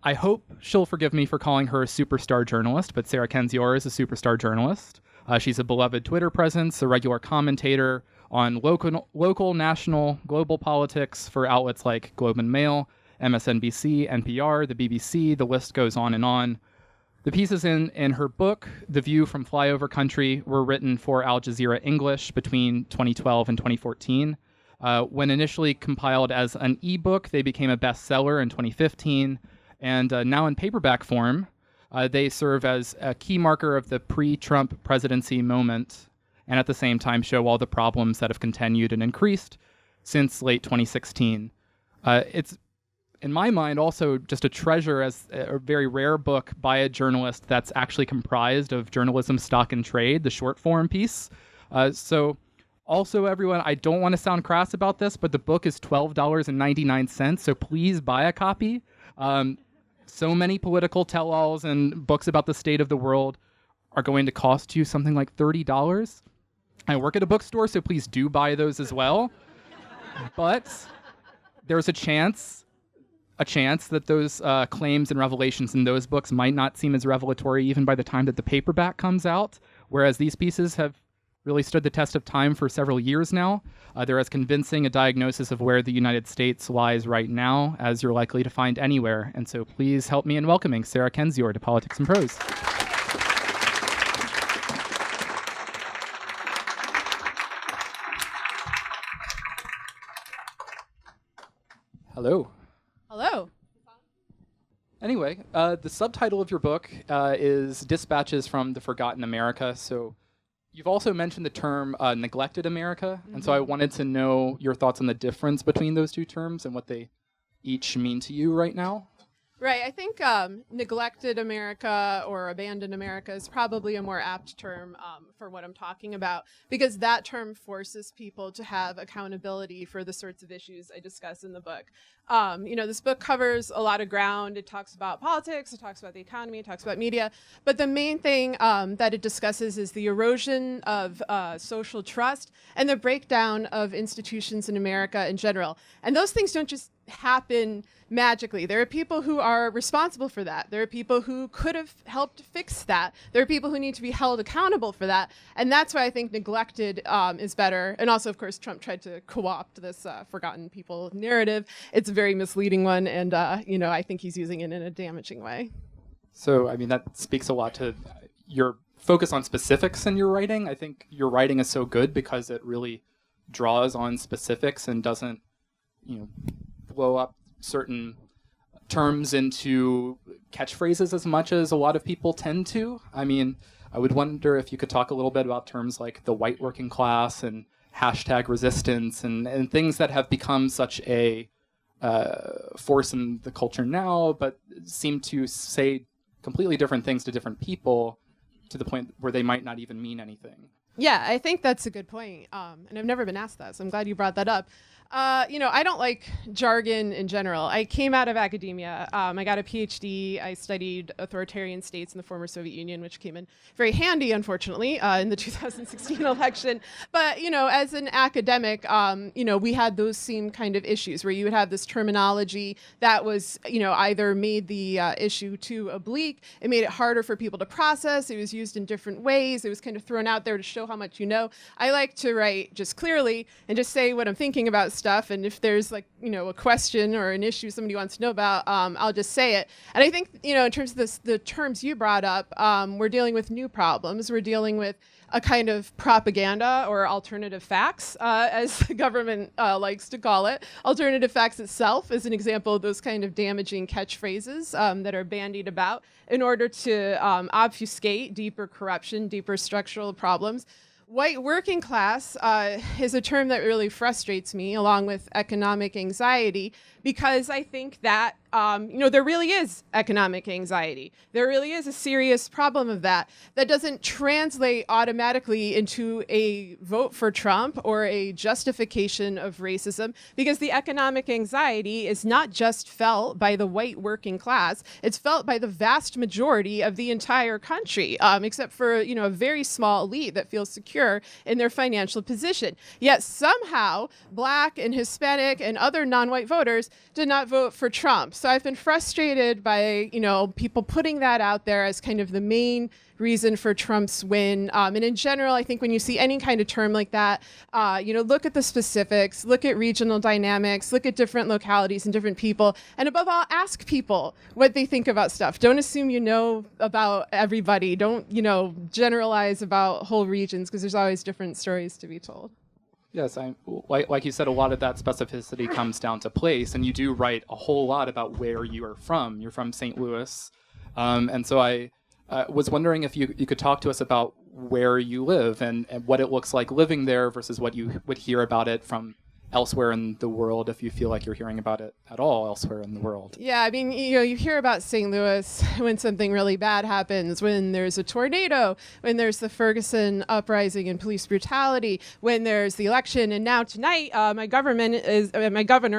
I hope she'll forgive me for calling her a superstar journalist, but Sarah Kendzior is a superstar journalist. She's a beloved Twitter presence, a regular commentator on local, national, global politics for outlets like Globe and Mail, MSNBC, NPR, the BBC, the list goes on and on. The pieces in her book, The View From Flyover Country, were written for Al Jazeera English between 2012 and 2014. When initially compiled as an ebook, they became a bestseller in 2015, and now in paperback form, they serve as a key marker of the pre-Trump presidency moment, and at the same time show all the problems that have continued and increased since late 2016. It's, in my mind, also just a treasure as a very rare book by a journalist that's actually comprised of journalism stock and trade, the short form piece. So also, everyone, I don't want to sound crass about this, but the book is $12.99, so please buy a copy. So many political tell-alls and books about the state of the world are going to cost you something like $30. I work at a bookstore, so please do buy those as well. But there's a chance that those claims and revelations in those books might not seem as revelatory even by the time that the paperback comes out, whereas these pieces have really stood the test of time for several years now. They're as convincing a diagnosis of where the United States lies right now as you're likely to find anywhere. And so please help me in welcoming Sarah Kendzior to Politics and Prose. Hello. Hello. Anyway, the subtitle of your book is Dispatches from the Forgotten America. So you've also mentioned the term neglected America. And so I wanted to know your thoughts on the difference between those two terms and what they each mean to you right now. Right. I think neglected America or abandoned America is probably a more apt term for what I'm talking about, because that term forces people to have accountability for the sorts of issues I discuss in the book. This book covers a lot of ground. It talks about politics, it talks about the economy, it talks about media. But the main thing that it discusses is the erosion of social trust and the breakdown of institutions in America in general. And those things don't just happen magically. There are people who are responsible for that. There are people who could have helped fix that. There are people who need to be held accountable for that. And that's why I think neglected is better. And also, of course, Trump tried to co-opt this forgotten people narrative. It's a very misleading one. And, I think he's using it in a damaging way. So, I mean, that speaks a lot to your focus on specifics in your writing. I think your writing is so good because it really draws on specifics and doesn't, blow up certain terms into catchphrases as much as a lot of people tend to. I mean, I would wonder if you could talk a little bit about terms like the white working class and hashtag resistance and things that have become such a force in the culture now, but seem to say completely different things to different people to the point where they might not even mean anything. Yeah, I think that's a good point. And I've never been asked that, so I'm glad you brought that up. I don't like jargon in general. I came out of academia. I got a PhD. I studied authoritarian states in the former Soviet Union, which came in very handy, unfortunately, in the 2016 election. But, as an academic, we had those same kind of issues where you would have this terminology that was, either made the issue too oblique. It made it harder for people to process. It was used in different ways. It was kind of thrown out there to show how much you know. I like to write just clearly and just say what I'm thinking about stuff, and if there's a question or an issue somebody wants to know about, I'll just say it. And I think in terms of the terms you brought up, we're dealing with new problems. We're dealing with a kind of propaganda or alternative facts, as the government likes to call it. Alternative facts itself is an example of those kind of damaging catchphrases that are bandied about in order to obfuscate deeper corruption, deeper structural problems. White working class is a term that really frustrates me, along with economic anxiety, because I think that there really is economic anxiety. There really is a serious problem of that doesn't translate automatically into a vote for Trump or a justification of racism, because the economic anxiety is not just felt by the white working class. It's felt by the vast majority of the entire country, except for a very small elite that feels secure in their financial position. Yet somehow, Black and Hispanic and other non-white voters did not vote for Trump. So I've been frustrated by, people putting that out there as kind of the main reason for Trump's win. And in general, I think when you see any kind of term like that, look at the specifics, look at regional dynamics, look at different localities and different people, and above all, ask people what they think about stuff. Don't assume you know about everybody. Don't, generalize about whole regions, because there's always different stories to be told. Yes, like you said, a lot of that specificity comes down to place, and you do write a whole lot about where you are from. You're from St. Louis, and so I was wondering if you could talk to us about where you live and what it looks like living there versus what you would hear about it from elsewhere in the world, if you feel like you're hearing about it at all elsewhere in the world. Yeah, I mean, you hear about St. Louis when something really bad happens, when there's a tornado, when there's the Ferguson uprising and police brutality, when there's the election, and now tonight my governor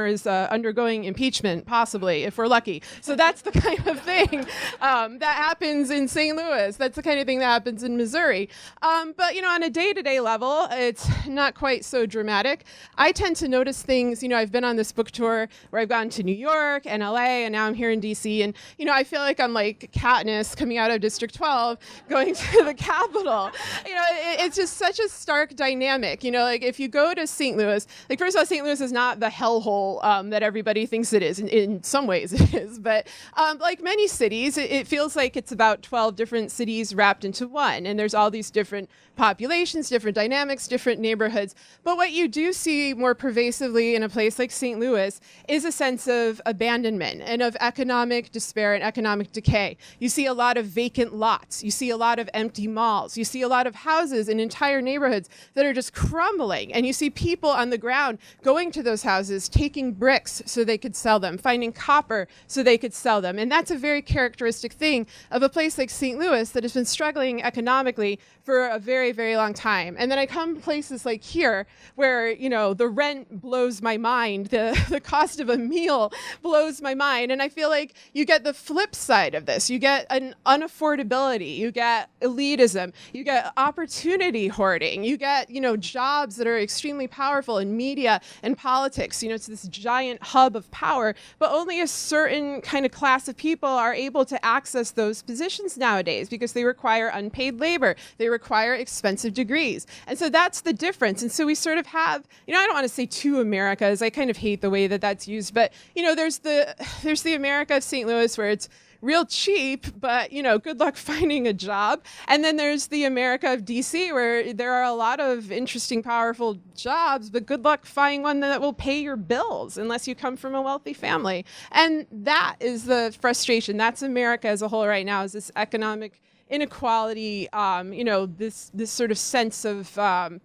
is undergoing impeachment, possibly, if we're lucky. So that's the kind of thing that happens in St. Louis. That's the kind of thing that happens in Missouri. But on a day-to-day level, it's not quite so dramatic. I tend to notice things. I've been on this book tour where I've gone to New York and LA, and now I'm here in DC, and I feel like I'm like Katniss coming out of District 12 going to the Capitol. It's just such a stark dynamic. Like if you go to St. Louis, like first of all, St. Louis is not the hellhole that everybody thinks it is. In some ways it is, but like many cities, it feels like it's about 12 different cities wrapped into one, and there's all these different populations, different dynamics, different neighborhoods. But what you do see more pervasively in a place like St. Louis is a sense of abandonment and of economic despair and economic decay. You see a lot of vacant lots. You see a lot of empty malls. You see a lot of houses in entire neighborhoods that are just crumbling. And you see people on the ground going to those houses, taking bricks so they could sell them, finding copper so they could sell them. And that's a very characteristic thing of a place like St. Louis that has been struggling economically for a very, very long time. And then I come to places like here where, the rent blows my mind, the cost of a meal blows my mind. And I feel like you get the flip side of this. You get an unaffordability, you get elitism, you get opportunity hoarding, you get, jobs that are extremely powerful in media and politics. It's this giant hub of power, but only a certain kind of class of people are able to access those positions nowadays because they require unpaid labor. They require expensive degrees. And so that's the difference. And so we sort of have, I don't want to say two Americas. I kind of hate the way that that's used, but there's the America of St. Louis where it's real cheap, but good luck finding a job. And then there's the America of DC where there are a lot of interesting, powerful jobs, but good luck finding one that will pay your bills unless you come from a wealthy family. And that is the frustration. That's America as a whole right now, is this economic inequality, this sort of sense of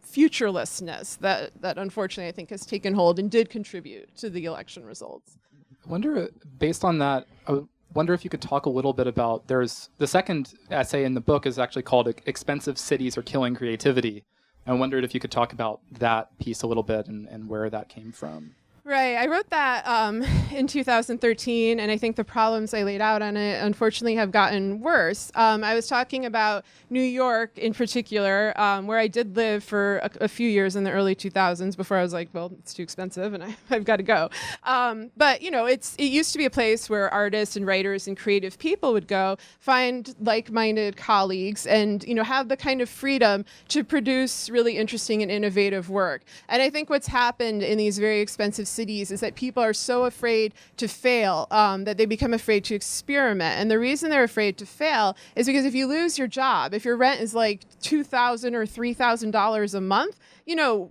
futurelessness that unfortunately I think has taken hold and did contribute to the election results. I wonder, based on that, wonder if you could talk a little bit about, there's the second essay in the book is actually called Expensive Cities Are Killing Creativity. I wondered if you could talk about that piece a little bit and where that came from. Right. I wrote that in 2013, and I think the problems I laid out on it, unfortunately, have gotten worse. I was talking about New York in particular, where I did live for a few years in the early 2000s before I was like, well, it's too expensive, and I've got to go. But, it used to be a place where artists and writers and creative people would go, find like-minded colleagues, and, have the kind of freedom to produce really interesting and innovative work. And I think what's happened in these very expensive cities is that people are so afraid to fail that they become afraid to experiment. And the reason they're afraid to fail is because if you lose your job, if your rent is like $2,000 or $3,000 a month,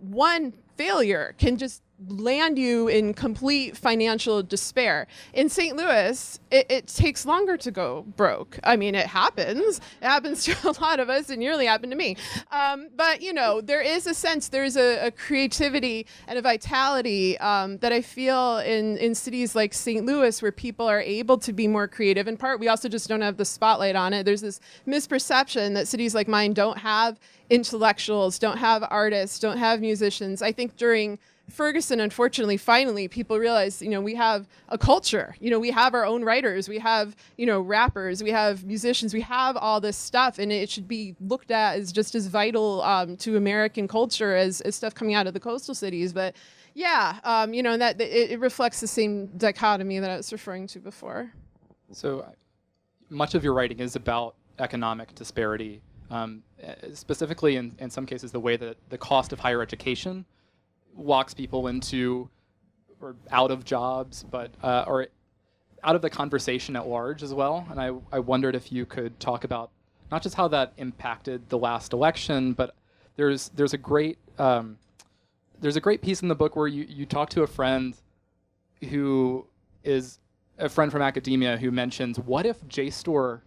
one failure can just land you in complete financial despair. In St. Louis, it takes longer to go broke. I mean, it happens. It happens to a lot of us. It nearly happened to me. But, there is a sense, there's a creativity and a vitality that I feel in cities like St. Louis where people are able to be more creative. In part, we also just don't have the spotlight on it. There's this misperception that cities like mine don't have intellectuals, don't have artists, don't have musicians. I think during Ferguson, unfortunately, finally, people realize, we have a culture. We have our own writers. We have, rappers. We have musicians. We have all this stuff, and it should be looked at as just as vital to American culture as stuff coming out of the coastal cities. But yeah, and that it reflects the same dichotomy that I was referring to before. So much of your writing is about economic disparity, specifically in some cases the way that the cost of higher education locks people into or out of jobs, but or out of the conversation at large as well. And I wondered if you could talk about not just how that impacted the last election, but there's a great piece in the book where you talk to a friend who is a friend from academia who mentions, what if JSTOR,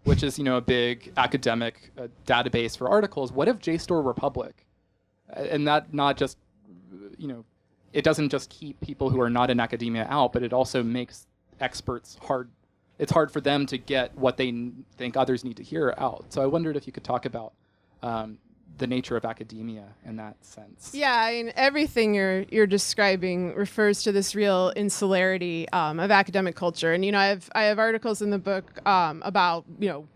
which is a big academic database for articles, what if JSTOR were public? And that not just it doesn't just keep people who are not in academia out, but it also makes experts hard. It's hard for them to get what they think others need to hear out. So I wondered if you could talk about the nature of academia in that sense. Yeah, I mean, everything you're describing refers to this real insularity of academic culture. And I have articles in the book about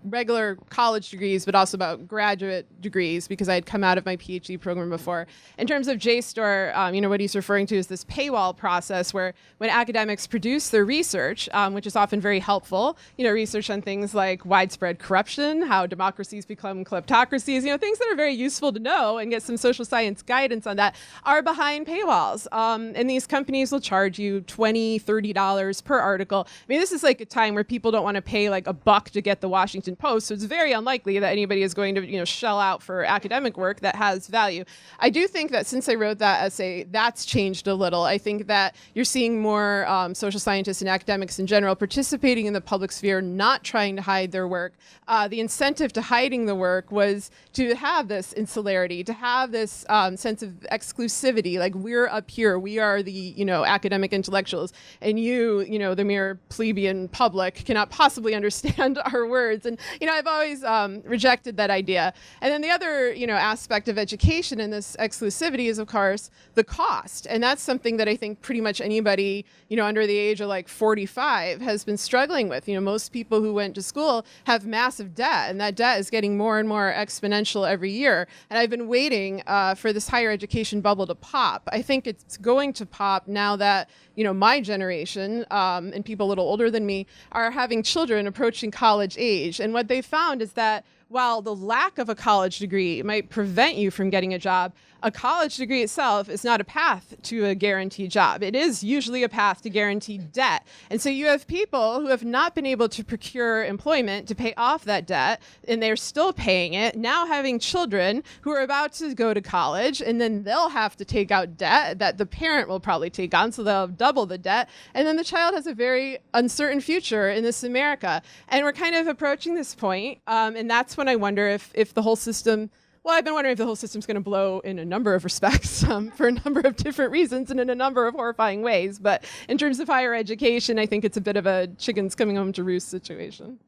regular college degrees, but also about graduate degrees, because I had come out of my PhD program before. In terms of JSTOR, what he's referring to is this paywall process where when academics produce their research, which is often very helpful, research on things like widespread corruption, how democracies become kleptocracies, things that are very useful to know and get some social science guidance on that, are behind paywalls. And these companies will charge you $20, $30 per article. I mean, this is like a time where people don't want to pay like $1 to get the Washington Post, so it's very unlikely that anybody is going to shell out for academic work that has value. I do think that since I wrote that essay, that's changed a little. I think that you're seeing more social scientists and academics in general participating in the public sphere, not trying to hide their work. The incentive to hiding the work was to have this insularity, to have this sense of exclusivity, like we're up here, we are the academic intellectuals, and the mere plebeian public cannot possibly understand our words. And I've always rejected that idea. And then the other aspect of education in this exclusivity is, of course, the cost, and that's something that I think pretty much anybody under the age of like 45 has been struggling with. Most people who went to school have massive debt, and that debt is getting more and more exponential every year. And I've been waiting for this higher education bubble to pop. I think it's going to pop now that, my generation and people a little older than me are having children approaching college age. And what they found is that while the lack of a college degree might prevent you from getting a job, a college degree itself is not a path to a guaranteed job. It is usually a path to guaranteed debt. And so you have people who have not been able to procure employment to pay off that debt, and they're still paying it, now having children who are about to go to college, and then they'll have to take out debt that the parent will probably take on, so they'll have double the debt. And then the child has a very uncertain future in this America. And we're kind of approaching this point, and that's when I wonder if the whole system, well, I've been wondering if the whole system's going to blow in a number of respects for a number of different reasons and in a number of horrifying ways. But in terms of higher education, I think it's a bit of a chickens coming home to roost situation.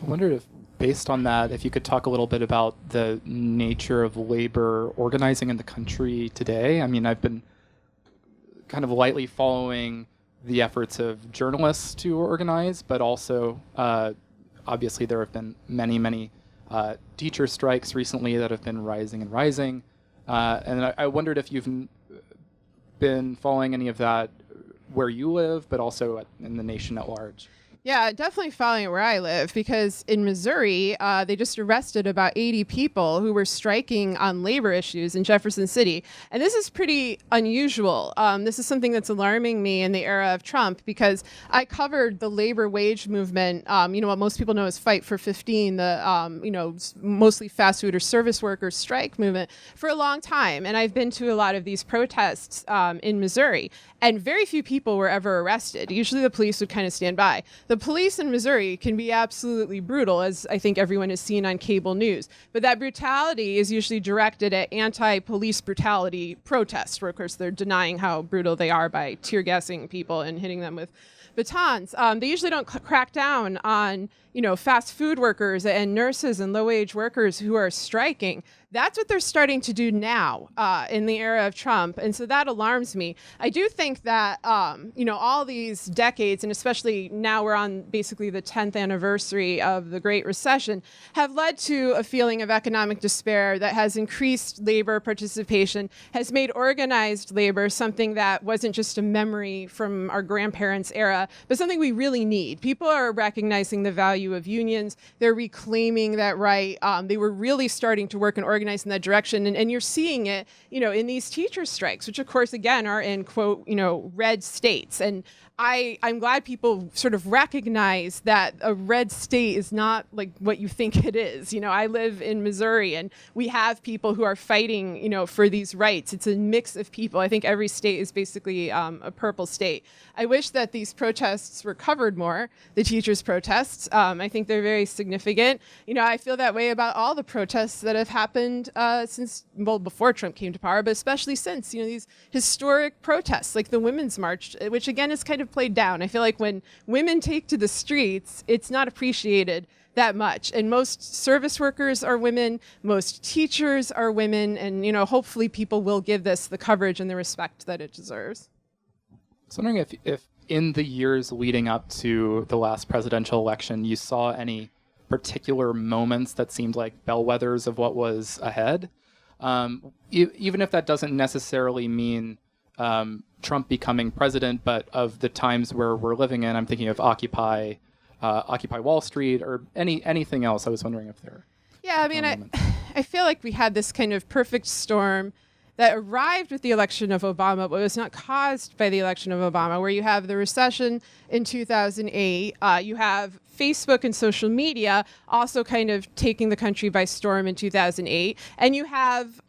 I wondered if, based on that, if you could talk a little bit about the nature of labor organizing in the country today. I mean, I've been kind of lightly following the efforts of journalists to organize, but also obviously there have been many teacher strikes recently that have been rising and rising. And I wondered if you've been following any of that where you live, but also in the nation at large. Yeah, definitely following it where I live, because in Missouri, they just arrested about 80 people who were striking on labor issues in Jefferson City. And this is pretty unusual. This is something that's alarming me in the era of Trump, because I covered the labor wage movement, what most people know as Fight for 15, the, mostly fast food or service workers strike movement for a long time. And I've been to a lot of these protests in Missouri, and very few people were ever arrested. Usually the police would kind of stand by. The police in Missouri can be absolutely brutal, as I think everyone has seen on cable news. But that brutality is usually directed at anti-police brutality protests, where, of course, they're denying how brutal they are by tear gassing people and hitting them with batons. They usually don't crack down on, fast food workers and nurses and low-wage workers who are striking. That's what they're starting to do now in the era of Trump. And so that alarms me. I do think that, all these decades, and especially now we're on basically the 10th anniversary of the Great Recession, have led to a feeling of economic despair that has increased labor participation, has made organized labor something that wasn't just a memory from our grandparents' era, but something we really need. People are recognizing the value of unions. They're reclaiming that right. They were really starting to work and organize in that direction. And you're seeing it, in these teacher strikes, which of course, again, are in quote, red states. And I'm glad people sort of recognize that a red state is not like what you think it is. I live in Missouri and we have people who are fighting, for these rights. It's a mix of people. I think every state is basically a purple state. I wish that these protests were covered more, the teachers' protests. I think they're very significant. I feel that way about all the protests that have happened before Trump came to power, but especially since, these historic protests like the Women's March, which again is kind of played down. I feel like when women take to the streets, it's not appreciated that much. And most service workers are women, most teachers are women, and hopefully people will give this the coverage and the respect that it deserves. I was wondering if in the years leading up to the last presidential election, you saw any particular moments that seemed like bellwethers of what was ahead, even if that doesn't necessarily mean Trump becoming president, but of the times where we're living in. I'm thinking of Occupy Wall Street, or anything else. I was wondering if there. Yeah, I mean, I feel like we had this kind of perfect storm that arrived with the election of Obama, but was not caused by the election of Obama, where you have the recession in 2008, you have Facebook and social media also kind of taking the country by storm in 2008. And you have,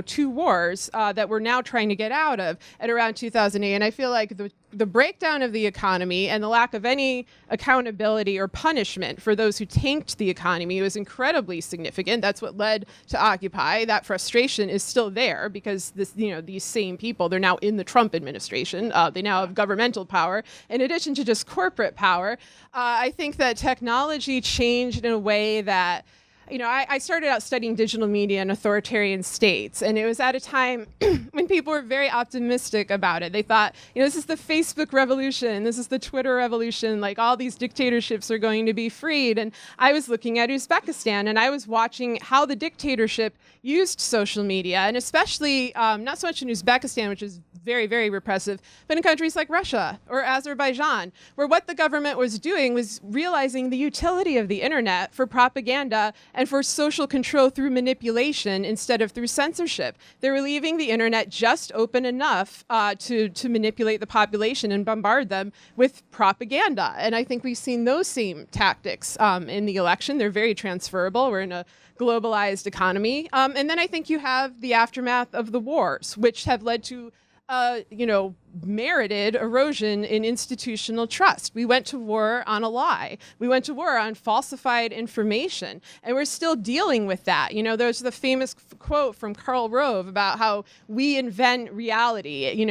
two wars that we're now trying to get out of at around 2008. And I feel like the breakdown of the economy and the lack of any accountability or punishment for those who tanked the economy was incredibly significant. That's what led to Occupy. That frustration is still there because these same people, they're now in the Trump administration. They now have governmental power in addition to just corporate power. I think that technology changed in a way that, I started out studying digital media in authoritarian states, and it was at a time when people were very optimistic about it. They thought, this is the Facebook revolution, this is the Twitter revolution, like all these dictatorships are going to be freed. And I was looking at Uzbekistan, and I was watching how the dictatorship used social media, and especially not so much in Uzbekistan, which is very, very repressive, but in countries like Russia or Azerbaijan, where what the government was doing was realizing the utility of the internet for propaganda and for social control through manipulation instead of through censorship. They were leaving the internet just open enough to manipulate the population and bombard them with propaganda. And I think we've seen those same tactics in the election. They're very transferable. We're in a globalized economy. And then I think you have the aftermath of the wars, which have led to merited erosion in institutional trust. We went to war on a lie. We went to war on falsified information. And we're still dealing with that. There's the famous quote from Karl Rove about how we invent reality.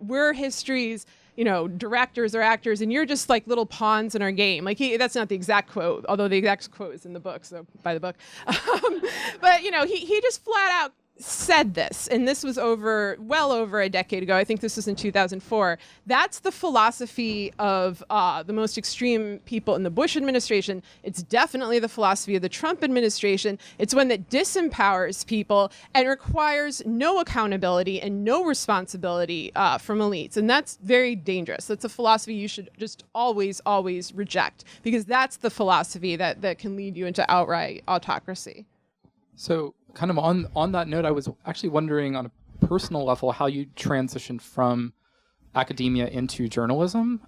We're history's directors or actors, and you're just like little pawns in our game. That's not the exact quote, although the exact quote is in the book, so buy the book. But, he just flat out said this, and this was well over a decade ago. I think this was in 2004. That's the philosophy of the most extreme people in the Bush administration. It's definitely the philosophy of the Trump administration. It's one that disempowers people and requires no accountability and no responsibility from elites. And that's very dangerous. That's a philosophy you should just always, always reject, because that's the philosophy that can lead you into outright autocracy. So kind of on that note, I was actually wondering on a personal level how you transitioned from academia into journalism,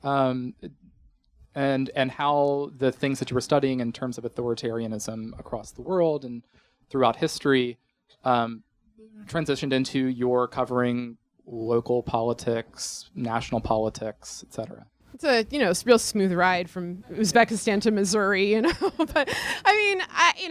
and how the things that you were studying in terms of authoritarianism across the world and throughout history transitioned into your covering local politics, national politics, etc. it's a real smooth ride from Uzbekistan to Missouri, But I mean,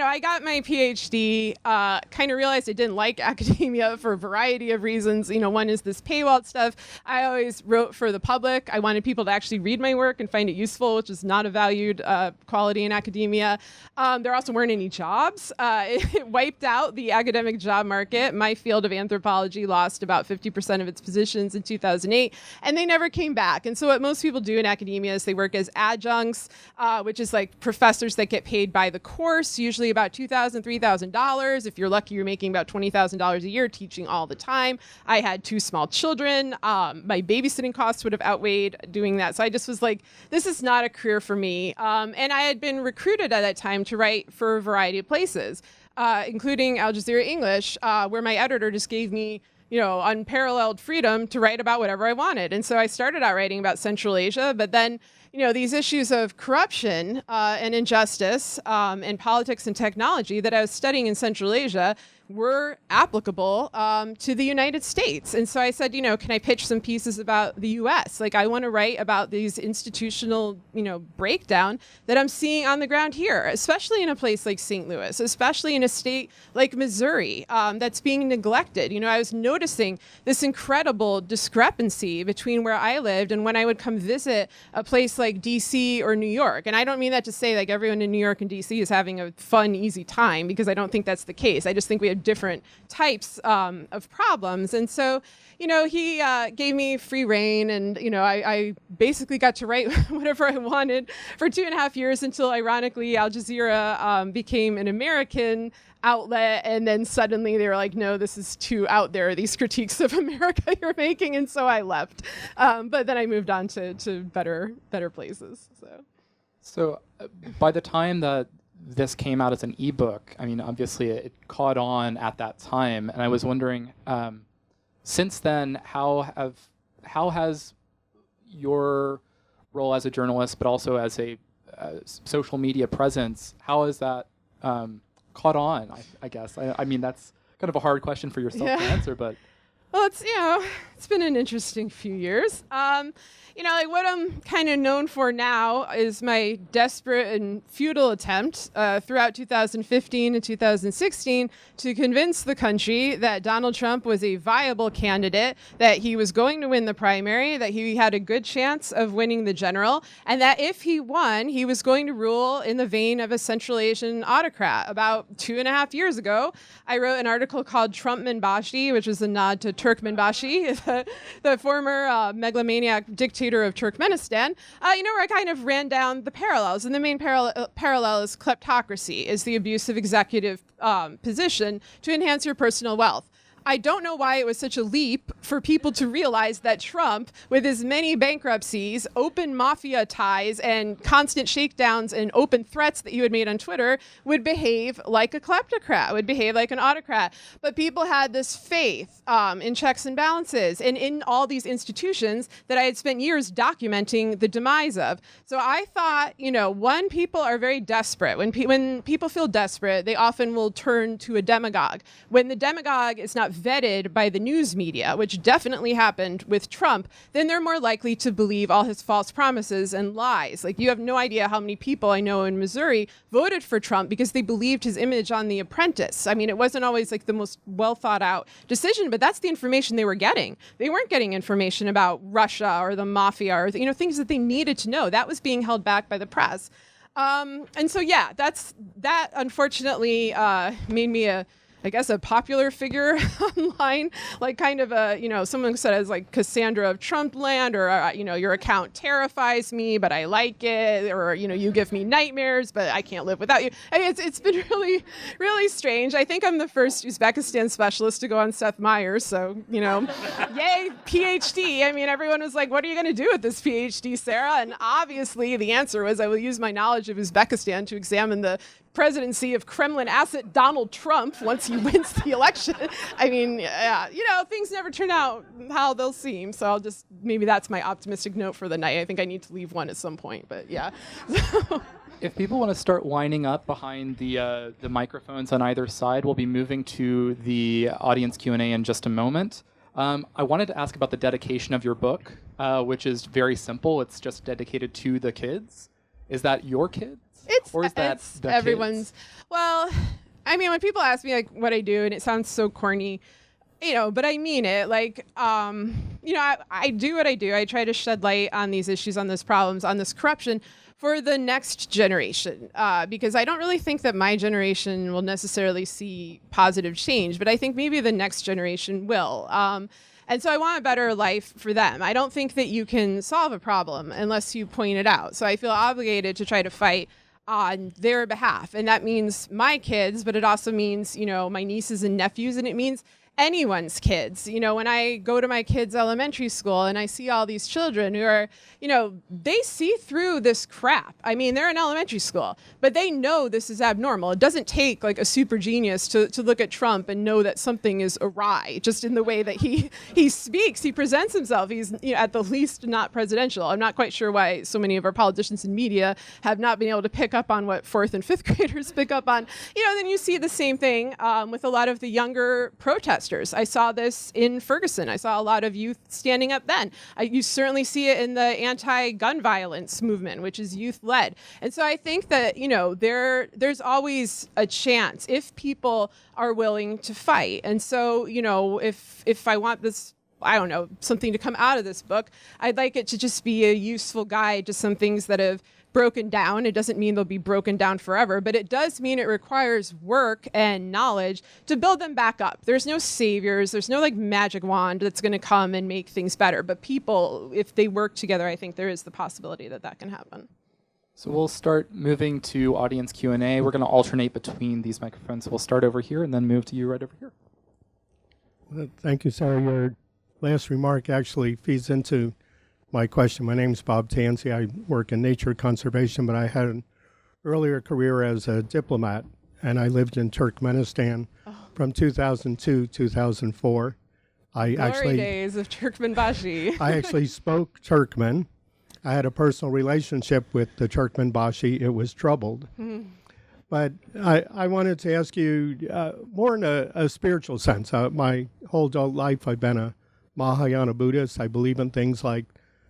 I got my PhD. Kind of realized I didn't like academia for a variety of reasons. One is this paywall stuff. I always wrote for the public. I wanted people to actually read my work and find it useful, which is not a valued quality in academia. There also weren't any jobs. It wiped out the academic job market. My field of anthropology lost about 50% of its positions in 2008, and they never came back. And so what most people do in academia is they work as adjuncts, which is like professors that get paid by the course, usually about $2,000, $3,000. If you're lucky, you're making about $20,000 a year teaching all the time. I had 2 small children. My babysitting costs would have outweighed doing that. So I just was like, this is not a career for me. And I had been recruited at that time to write for a variety of places, including Al Jazeera English, where my editor just gave me unparalleled freedom to write about whatever I wanted. And so I started out writing about Central Asia, but then, these issues of corruption and injustice and politics and technology that I was studying in Central Asia were applicable to the United States. And so I said, can I pitch some pieces about the US? Like, I want to write about these institutional, breakdown that I'm seeing on the ground here, especially in a place like St. Louis, especially in a state like Missouri that's being neglected. I was noticing this incredible discrepancy between where I lived and when I would come visit a place like DC or New York. And I don't mean that to say like everyone in New York and DC is having a fun, easy time, because I don't think that's the case. I just think we have different types of problems. And so, he gave me free reign, and, I basically got to write whatever I wanted for 2.5 years until, ironically, Al Jazeera became an American outlet, and then suddenly they were like, no, this is too out there, these critiques of America you're making, and so I left. But then I moved on to better places. So by the time that this came out as an ebook, I mean, obviously it caught on at that time, and I was wondering, since then, how has your role as a journalist, but also as a social media presence, how has that caught on? I guess. I mean, that's kind of a hard question for yourself to answer, but. Well, it's been an interesting few years. Like what I'm kind of known for now is my desperate and futile attempt throughout 2015 and 2016 to convince the country that Donald Trump was a viable candidate, that he was going to win the primary, that he had a good chance of winning the general, and that if he won, he was going to rule in the vein of a Central Asian autocrat. About 2.5 years ago, I wrote an article called Trump Man Bashi, which was a nod to Man Bashi, the former megalomaniac dictator of Turkmenistan, where I kind of ran down the parallels. And the main parallel is kleptocracy, is the abuse of executive position to enhance your personal wealth. I don't know why it was such a leap for people to realize that Trump, with his many bankruptcies, open mafia ties, and constant shakedowns and open threats that you had made on Twitter, would behave like a kleptocrat, would behave like an autocrat. But people had this faith in checks and balances and in all these institutions that I had spent years documenting the demise of. So I thought, one, people are very desperate. When people feel desperate, they often will turn to a demagogue. When the demagogue is not vetted by the news media, which definitely happened with Trump, then they're more likely to believe all his false promises and lies. Like, you have no idea how many people I know in Missouri voted for Trump because they believed his image on The Apprentice. I mean, it wasn't always like the most well thought out decision, but that's the information they were getting. They weren't getting information about Russia or the mafia or things that they needed to know. That was being held back by the press. And so, that unfortunately made me a popular figure online, like kind of someone said as like Cassandra of Trump land, or, your account terrifies me, but I like it, or, you give me nightmares, but I can't live without you. I mean, it's been really, really strange. I think I'm the first Uzbekistan specialist to go on Seth Meyers, so, yay, PhD. I mean, everyone was like, what are you going to do with this PhD, Sarah? And obviously the answer was I will use my knowledge of Uzbekistan to examine the presidency of Kremlin asset Donald Trump once he wins the election. I mean, things never turn out how they'll seem. So maybe that's my optimistic note for the night. I think I need to leave one at some point, but yeah. If people want to start lining up behind the microphones on either side, we'll be moving to the audience Q&A in just a moment. I wanted to ask about the dedication of your book, which is very simple. It's just dedicated to the kids. Is that your kids? Or is that the everyone's? kids? Well, I mean, when people ask me like what I do, and it sounds so corny, but I mean it. Like, I do what I do. I try to shed light on these issues, on these problems, on this corruption for the next generation, because I don't really think that my generation will necessarily see positive change, but I think maybe the next generation will. And so I want a better life for them. I don't think that you can solve a problem unless you point it out. So I feel obligated to try to fight on their behalf. And that means my kids, but it also means, my nieces and nephews, and it means anyone's kids. When I go to my kids' elementary school and I see all these children who are, they see through this crap. I mean, they're in elementary school, but they know this is abnormal. It doesn't take like a super genius to look at Trump and know that something is awry just in the way that he speaks, he presents himself. He's at the least not presidential. I'm not quite sure why so many of our politicians and media have not been able to pick up on what 4th and 5th graders pick up on. Then you see the same thing with a lot of the younger protesters. I saw this in Ferguson. I saw a lot of youth standing up then. You certainly see it in the anti-gun violence movement, which is youth-led. And so I think that, there's always a chance if people are willing to fight. And so, if I want this, I don't know, something to come out of this book, I'd like it to just be a useful guide to some things that have broken down. It doesn't mean they'll be broken down forever, but it does mean it requires work and knowledge to build them back up. There's no saviors. There's no magic wand that's going to come and make things better. But people, if they work together, I think there is the possibility that can happen. So we'll start moving to audience Q&A. We're going to alternate between these microphones. We'll start over here and then move to you right over here. Well, thank you, Sarah. Your last remark actually feeds into my question. My name's Bob Tansey. I work in nature conservation, but I had an earlier career as a diplomat, and I lived in Turkmenistan from 2002 2004. Glory days of Turkmen Bashi. I actually spoke Turkmen. I had a personal relationship with the Turkmen Bashi. It was troubled. Mm-hmm. But I wanted to ask you more in a spiritual sense. My whole adult life, I've been a Mahayana Buddhist. I believe in things like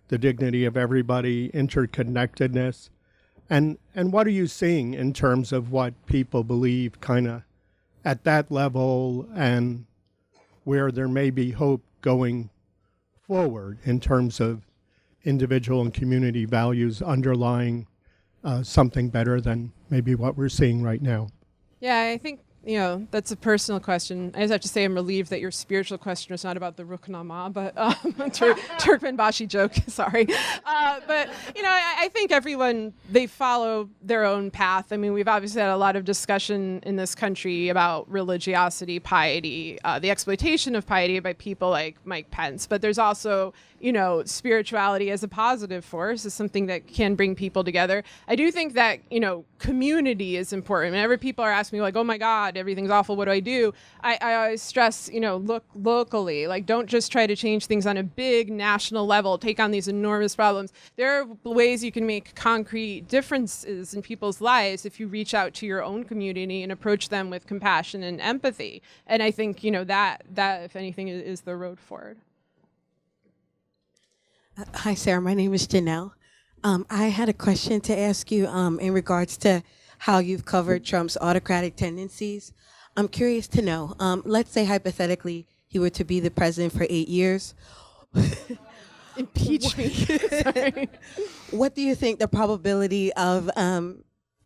the dignity of everybody, interconnectedness. And what are you seeing in terms of what people believe kind of at that level and where there may be hope going forward in terms of individual and community values underlying something better than maybe what we're seeing right now? Yeah, I think, that's a personal question. I just have to say I'm relieved that your spiritual question is not about the Ruknama, but Turkmen Bashi joke, sorry. But, I think everyone, they follow their own path. I mean, we've obviously had a lot of discussion in this country about religiosity, piety, the exploitation of piety by people like Mike Pence. But there's also, spirituality as a positive force is something that can bring people together. I do think that, community is important. Whenever people are asking me like, oh my God, everything's awful, what do I do? I always stress, look locally. Like, don't just try to change things on a big national level, take on these enormous problems. There are ways you can make concrete differences in people's lives if you reach out to your own community and approach them with compassion and empathy. And I think, that if anything, is the road forward. Hi, Sarah. My name is Janelle. I had a question to ask you in regards to how you've covered Trump's autocratic tendencies. I'm curious to know, let's say hypothetically he were to be the president for 8 years. Impeach me. Sorry. What do you think the probability of,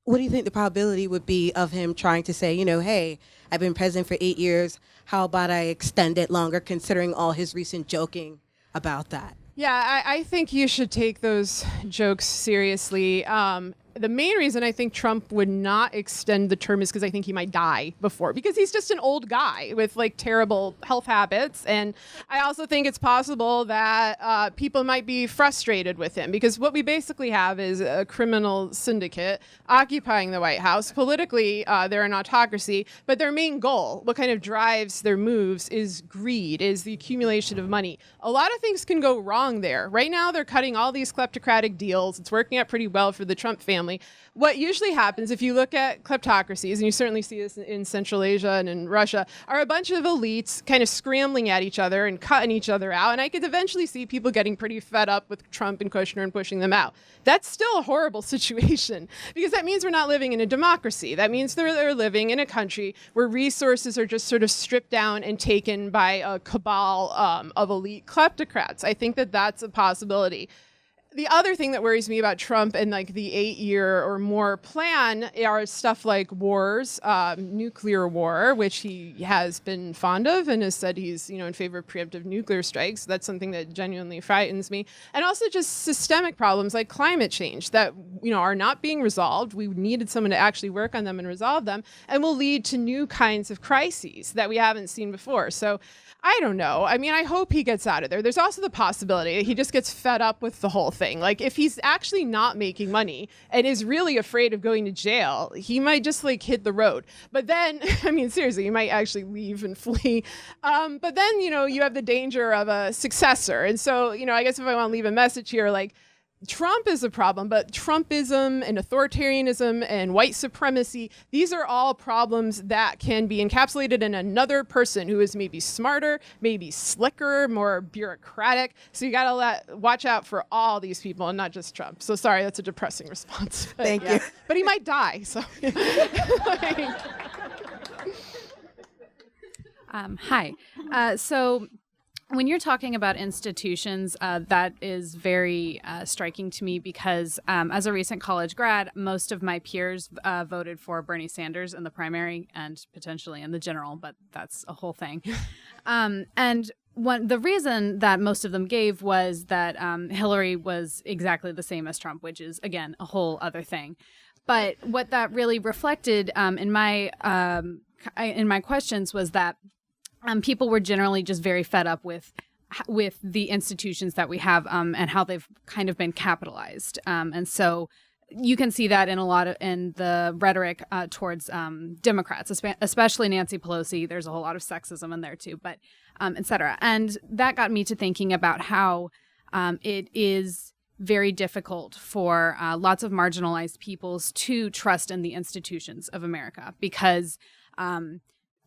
would be of him trying to say, hey, I've been president for 8 years. How about I extend it longer, considering all his recent joking about that? Yeah, I think you should take those jokes seriously. The main reason I think Trump would not extend the term is because I think he might die before, because he's just an old guy with terrible health habits. And I also think it's possible that people might be frustrated with him, because what we basically have is a criminal syndicate occupying the White House. Politically, they're an autocracy, but their main goal, what kind of drives their moves, is greed, is the accumulation of money. A lot of things can go wrong there. Right now, they're cutting all these kleptocratic deals. It's working out pretty well for the Trump family. family. What usually happens if you look at kleptocracies, and you certainly see this in Central Asia and in Russia, are a bunch of elites kind of scrambling at each other and cutting each other out. And I could eventually see people getting pretty fed up with Trump and Kushner and pushing them out. That's still a horrible situation because that means we're not living in a democracy. That means they're living in a country where resources are just sort of stripped down and taken by a cabal of elite kleptocrats. I think that that's a possibility. The other thing that worries me about Trump and like the 8-year or more plan are stuff like wars, nuclear war, which he has been fond of and has said he's, in favor of preemptive nuclear strikes. That's something that genuinely frightens me. And also just systemic problems like climate change that, are not being resolved. We needed someone to actually work on them and resolve them, and will lead to new kinds of crises that we haven't seen before. So I don't know. I mean, I hope he gets out of there. There's also the possibility that he just gets fed up with the whole thing. Like, if he's actually not making money and is really afraid of going to jail, he might just hit the road. But then, I mean, seriously, he might actually leave and flee. But then, you have the danger of a successor. And so, I guess if I want to leave a message here, Trump is a problem, but Trumpism and authoritarianism and white supremacy, these are all problems that can be encapsulated in another person who is maybe smarter, maybe slicker, more bureaucratic. So you got to watch out for all these people and not just Trump. So sorry, that's a depressing response. Thank you. But he might die. So. Hi. So when you're talking about institutions, that is very striking to me because as a recent college grad, most of my peers voted for Bernie Sanders in the primary and potentially in the general, but that's a whole thing. And the reason that most of them gave was that Hillary was exactly the same as Trump, which is, again, a whole other thing. But what that really reflected in my questions was that people were generally just very fed up with the institutions that we have and how they've kind of been capitalized. And so you can see that in the rhetoric towards Democrats, especially Nancy Pelosi. There's a whole lot of sexism in there too, but et cetera. And that got me to thinking about how it is very difficult for lots of marginalized peoples to trust in the institutions of America because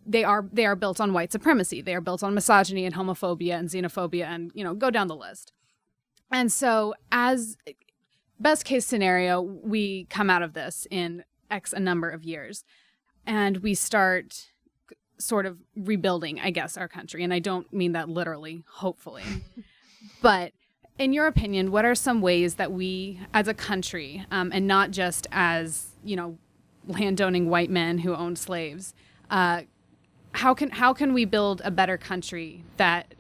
they are built on white supremacy. They are built on misogyny and homophobia and xenophobia and, go down the list. And so as best case scenario, we come out of this in X a number of years and we start sort of rebuilding, I guess, our country. And I don't mean that literally, hopefully. But in your opinion, what are some ways that we as a country, and not just as, landowning white men who owned slaves, how can we build a better country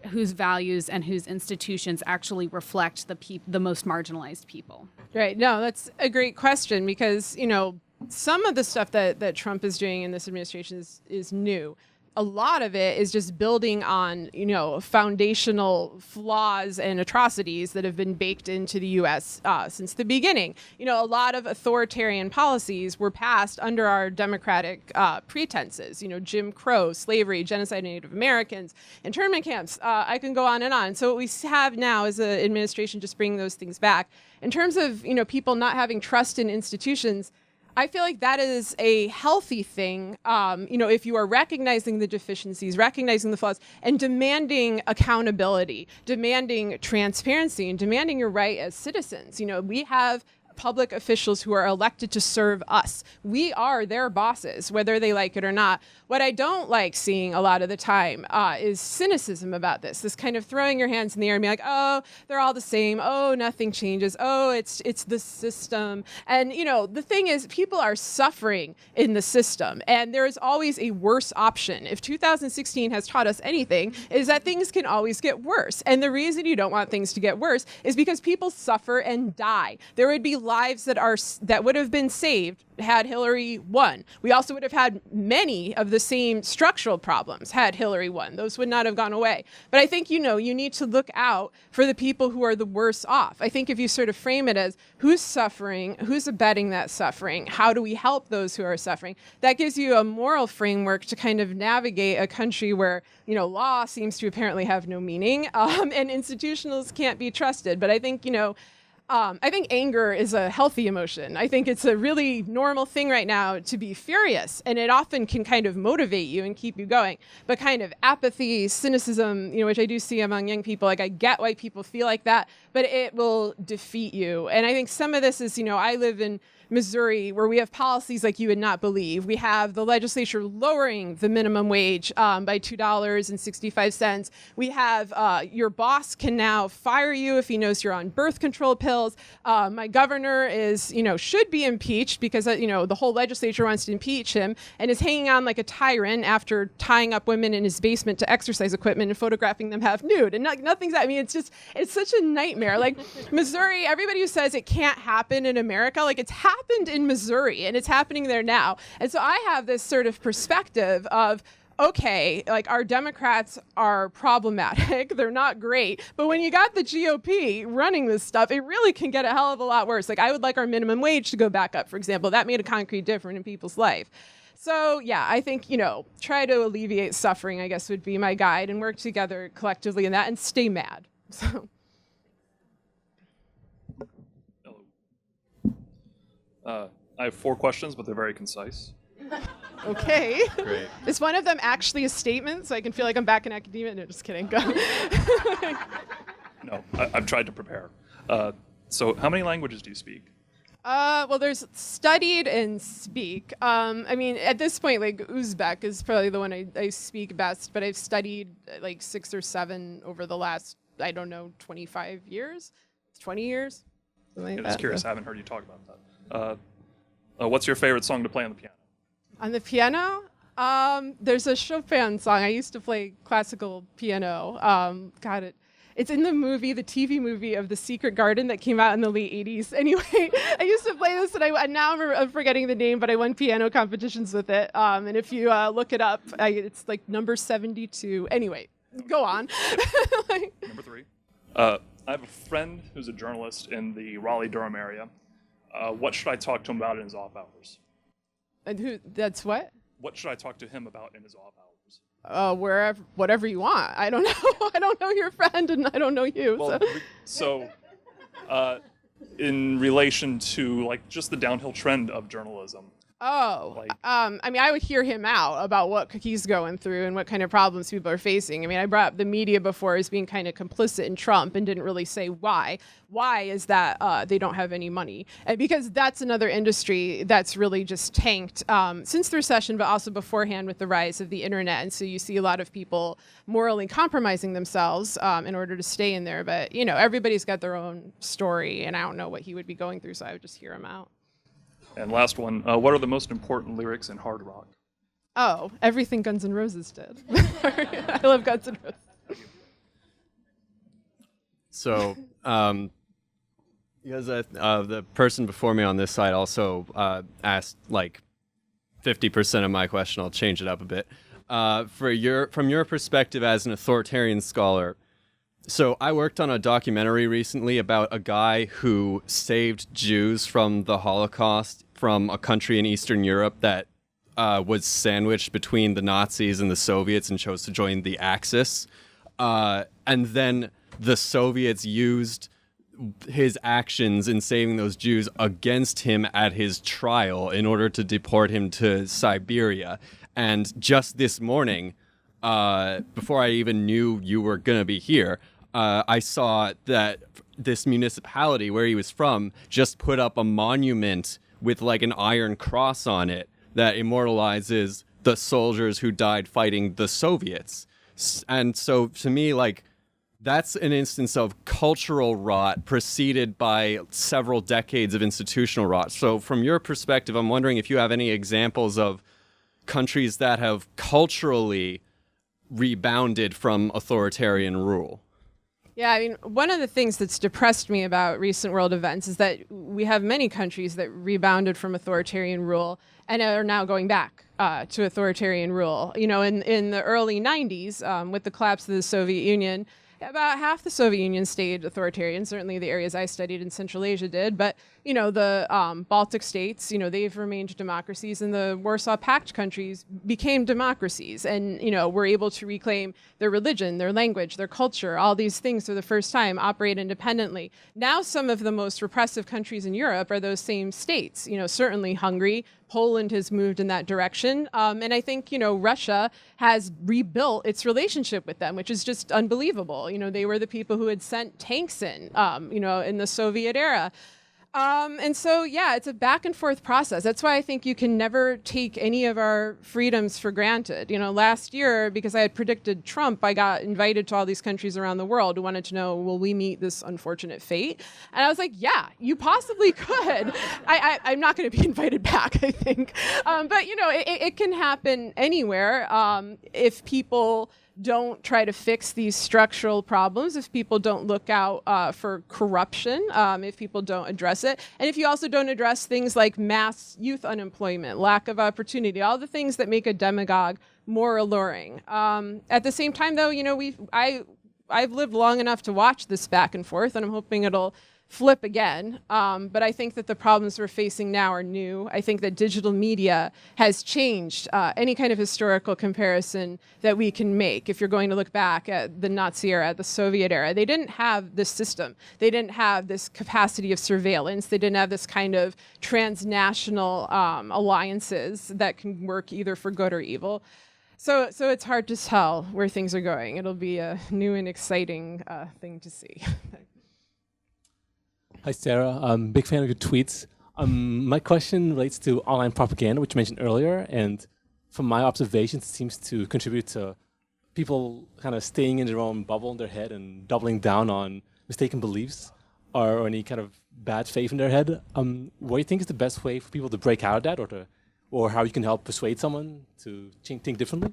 whose values and whose institutions actually reflect the most marginalized people? Right. No, that's a great question because, some of the stuff that Trump is doing in this administration is new. A lot of it is just building on, foundational flaws and atrocities that have been baked into the U.S. Since the beginning. A lot of authoritarian policies were passed under our democratic pretenses. Jim Crow, slavery, genocide of Native Americans, internment camps. I can go on and on. So what we have now is an administration just bringing those things back. In terms of, people not having trust in institutions, I feel like that is a healthy thing, if you are recognizing the deficiencies, recognizing the flaws, and demanding accountability, demanding transparency, and demanding your right as citizens. We have public officials who are elected to serve us. We are their bosses, whether they like it or not. What I don't like seeing a lot of the time is cynicism about this kind of throwing your hands in the air and being like, oh, they're all the same. Oh, nothing changes. Oh, it's the system. And, the thing is, people are suffering in the system, and there is always a worse option. If 2016 has taught us anything, is that things can always get worse. And the reason you don't want things to get worse is because people suffer and die. There would be lives that would have been saved had Hillary won. We also would have had many of the same structural problems had Hillary won. Those would not have gone away. But I think, you need to look out for the people who are the worse off. I think if you sort of frame it as who's suffering, who's abetting that suffering, how do we help those who are suffering, that gives you a moral framework to kind of navigate a country where, law seems to apparently have no meaning and institutionals can't be trusted. But I think, I think anger is a healthy emotion. I think it's a really normal thing right now to be furious, and it often can kind of motivate you and keep you going. But kind of apathy, cynicism, which I do see among young people, like I get why people feel like that, but it will defeat you. And I think some of this is, I live in Missouri, where we have policies like you would not believe. We have the legislature lowering the minimum wage by $2.65. We have your boss can now fire you if he knows you're on birth control pills. My governor is, should be impeached because, the whole legislature wants to impeach him and is hanging on like a tyrant after tying up women in his basement to exercise equipment and photographing them half nude. And nothing's, it's such a nightmare. Like Missouri, everybody who says it can't happen in America, like it's happened in Missouri and it's happening there now. And so I have this sort of perspective of, okay, like our Democrats are problematic. They're not great. But when you got the GOP running this stuff, it really can get a hell of a lot worse. Like I would like our minimum wage to go back up, for example. That made a concrete difference in people's life. So yeah, I think, try to alleviate suffering, I guess would be my guide, and work together collectively in that and stay mad. So. I have 4 questions, but they're very concise. Okay. Great. Is one of them actually a statement so I can feel like I'm back in academia? No, just kidding. Go. No, I've tried to prepare. So how many languages do you speak? Well, there's studied and speak. At this point, like Uzbek is probably the one I speak best, but I've studied like 6 or 7 over the last, 25 years, 20 years. I'm just curious. I haven't heard you talk about that. What's your favorite song to play on the piano? On the piano? There's a Chopin song. I used to play classical piano. It's in the TV movie of The Secret Garden that came out in the late 80s. Anyway, I used to play this, and now I'm forgetting the name, but I won piano competitions with it. And if you look it up, it's like number 72. Anyway, go on. Number 3. I have a friend who's a journalist in the Raleigh-Durham area. What should I talk to him about in his off hours? And that's what? What should I talk to him about in his off hours? Whatever you want. I don't know. I don't know your friend, and I don't know you. Well, so in relation to like just the downhill trend of journalism. I would hear him out about what he's going through and what kind of problems people are facing. I brought up the media before as being kind of complicit in Trump and didn't really say why. Why is that they don't have any money? And because that's another industry that's really just tanked since the recession, but also beforehand with the rise of the internet. And so you see a lot of people morally compromising themselves in order to stay in there. But, everybody's got their own story, and I don't know what he would be going through, so I would just hear him out. And last one, what are the most important lyrics in hard rock? Oh, everything Guns N' Roses did. I love Guns N' Roses. So, because the person before me on this side also asked like 50% of my question, I'll change it up a bit. From your perspective as an authoritarian scholar, so I worked on a documentary recently about a guy who saved Jews from the Holocaust from a country in Eastern Europe that was sandwiched between the Nazis and the Soviets and chose to join the Axis. And then the Soviets used his actions in saving those Jews against him at his trial in order to deport him to Siberia. And just this morning, before I even knew you were going to be here, I saw that this municipality where he was from just put up a monument with like an iron cross on it that immortalizes the soldiers who died fighting the Soviets. And so to me, like, that's an instance of cultural rot preceded by several decades of institutional rot. So from your perspective, I'm wondering if you have any examples of countries that have culturally rebounded from authoritarian rule. Yeah, one of the things that's depressed me about recent world events is that we have many countries that rebounded from authoritarian rule and are now going back to authoritarian rule. In the early 90s, with the collapse of the Soviet Union, about half the Soviet Union stayed authoritarian. Certainly the areas I studied in Central Asia did. But, the Baltic states, they've remained democracies, and the Warsaw Pact countries became democracies and, were able to reclaim their religion, their language, their culture, all these things for the first time, operate independently. Now some of the most repressive countries in Europe are those same states. Certainly Hungary, Poland has moved in that direction. And I think, Russia has rebuilt its relationship with them, which is just unbelievable. They were the people who had sent tanks in the Soviet era. And so, it's a back and forth process. That's why I think you can never take any of our freedoms for granted. Last year, because I had predicted Trump, I got invited to all these countries around the world who wanted to know, will we meet this unfortunate fate? And I was like, yeah, you possibly could. I'm not going to be invited back, I think. But, it can happen anywhere if people don't try to fix these structural problems, if people don't look out for corruption, if people don't address it, and if you also don't address things like mass youth unemployment, lack of opportunity, all the things that make a demagogue more alluring. At the same time, though, I've lived long enough to watch this back and forth, and I'm hoping it'll flip again. But I think that the problems we're facing now are new. I think that digital media has changed any kind of historical comparison that we can make. If you're going to look back at the Nazi era, the Soviet era, they didn't have this system. They didn't have this capacity of surveillance. They didn't have this kind of transnational alliances that can work either for good or evil. So it's hard to tell where things are going. It'll be a new and exciting thing to see. Hi, Sarah. I'm a big fan of your tweets. My question relates to online propaganda, which you mentioned earlier. And from my observations, it seems to contribute to people kind of staying in their own bubble in their head and doubling down on mistaken beliefs or any kind of bad faith in their head. What do you think is the best way for people to break out of that, or how you can help persuade someone to think differently?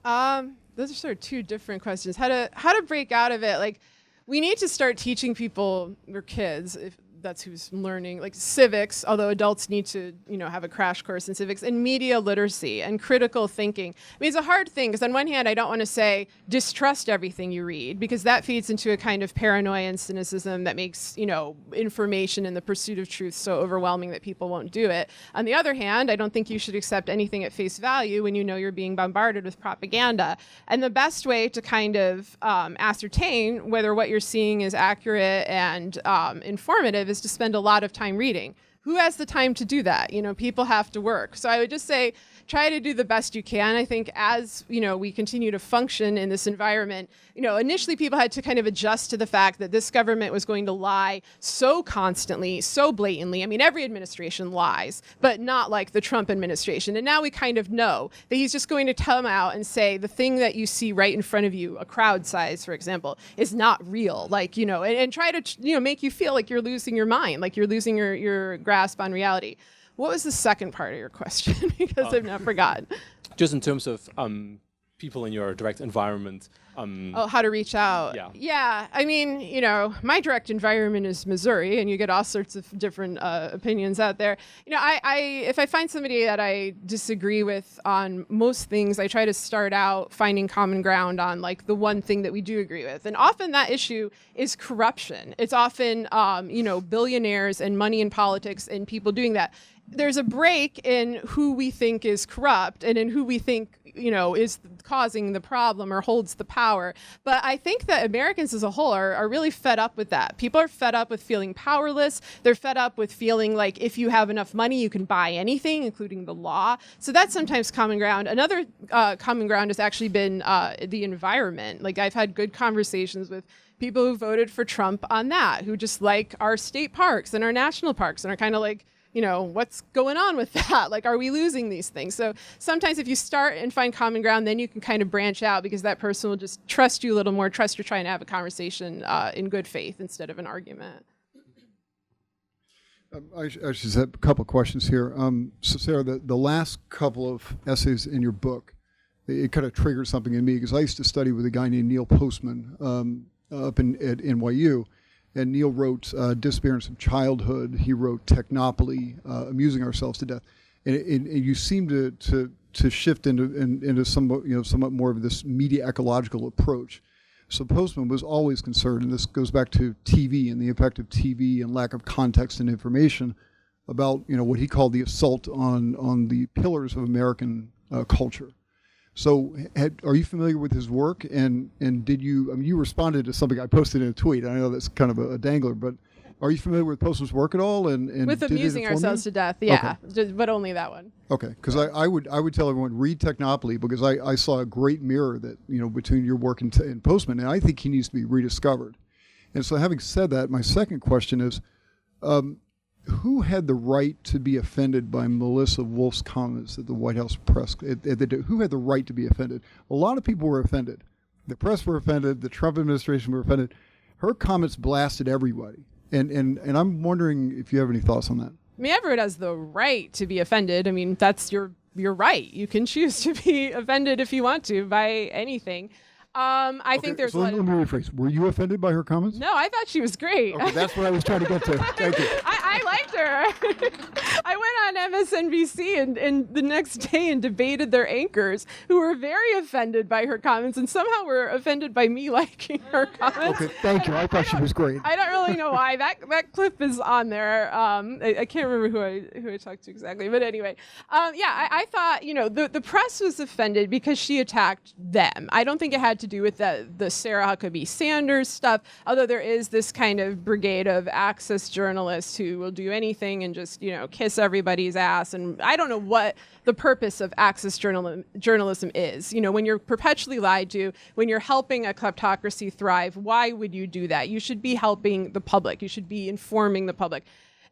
Those are sort of two different questions. How to break out of it, we need to start teaching people, or kids, if that's who's learning, civics, although adults need to, have a crash course in civics, and media literacy and critical thinking. I mean, it's a hard thing because on one hand, I don't want to say distrust everything you read, because that feeds into a kind of paranoia and cynicism that makes, information and the pursuit of truth so overwhelming that people won't do it. On the other hand, I don't think you should accept anything at face value when you're being bombarded with propaganda. And the best way to kind of ascertain whether what you're seeing is accurate and informative is to spend a lot of time reading. Who has the time to do that? People have to work. So I would just say, try to do the best you can. I think as, we continue to function in this environment, initially people had to kind of adjust to the fact that this government was going to lie so constantly, so blatantly. I mean, every administration lies, but not like the Trump administration. And now we kind of know that he's just going to come out and say the thing that you see right in front of you, a crowd size, for example, is not real. And try to, make you feel like you're losing your mind, like you're losing your grasp on reality. What was the second part of your question? Because I've now forgotten. Just in terms of people in your direct environment. How to reach out. Yeah. I mean, my direct environment is Missouri, and you get all sorts of different opinions out there. If I find somebody that I disagree with on most things, I try to start out finding common ground on the one thing that we do agree with. And often that issue is corruption. It's often, billionaires and money in politics and people doing that. There's a break in who we think is corrupt and in who we think, is causing the problem or holds the power. But I think that Americans as a whole are really fed up with that. People are fed up with feeling powerless. They're fed up with feeling like if you have enough money, you can buy anything, including the law. So that's sometimes common ground. Another common ground has actually been the environment. I've had good conversations with people who voted for Trump on that, who just like our state parks and our national parks and are kind of like, what's going on with that? Are we losing these things? So sometimes if you start and find common ground, then you can kind of branch out because that person will just trust you a little more, trust you're trying to have a conversation in good faith instead of an argument. I just have a couple of questions here. So Sarah, the last couple of essays in your book, it kind of triggered something in me because I used to study with a guy named Neil Postman up at NYU. And Neil wrote Disappearance of Childhood. He wrote Technopoly, Amusing Ourselves to Death. And you seem to shift into somewhat more of this media ecological approach. So Postman was always concerned, and this goes back to TV and the impact of TV and lack of context and information about what he called the assault on the pillars of American culture. So are you familiar with his work? And did you, you responded to something I posted in a tweet. I know that's kind of a dangler, but are you familiar with Postman's work at all? And with did it amusing inform ourselves you? to death, yeah, but only that one. Okay, because I would tell everyone, read Technopoly, because I saw a great mirror that between your work and Postman, and I think he needs to be rediscovered. And so, having said that, my second question is, who had the right to be offended by Melissa Wolf's comments at the White House press? Who had the right to be offended? A lot of people were offended. The press were offended. The Trump administration were offended. Her comments blasted everybody. And I'm wondering if you have any thoughts on that. I mean, everyone has the right to be offended. I mean, that's your right. You can choose to be offended if you want to by anything. I think there's so a lot let me rephrase. Were you offended by her comments? No, I thought she was great. Okay, that's what I was trying to get to. Thank you. I liked her. I went on MSNBC and the next day and debated their anchors who were very offended by her comments and somehow were offended by me liking her comments. Okay, thank you. I thought she was great. I don't really know why. That clip is on there. I can't remember who I talked to exactly, but anyway. I thought, the press was offended because she attacked them. I don't think it had to do with the Sarah Huckabee Sanders stuff, although there is this kind of brigade of access journalists who will do anything and just, kiss everybody's ass. And I don't know what the purpose of access journalism is. When you're perpetually lied to, when you're helping a kleptocracy thrive, why would you do that? You should be helping the public. You should be informing the public.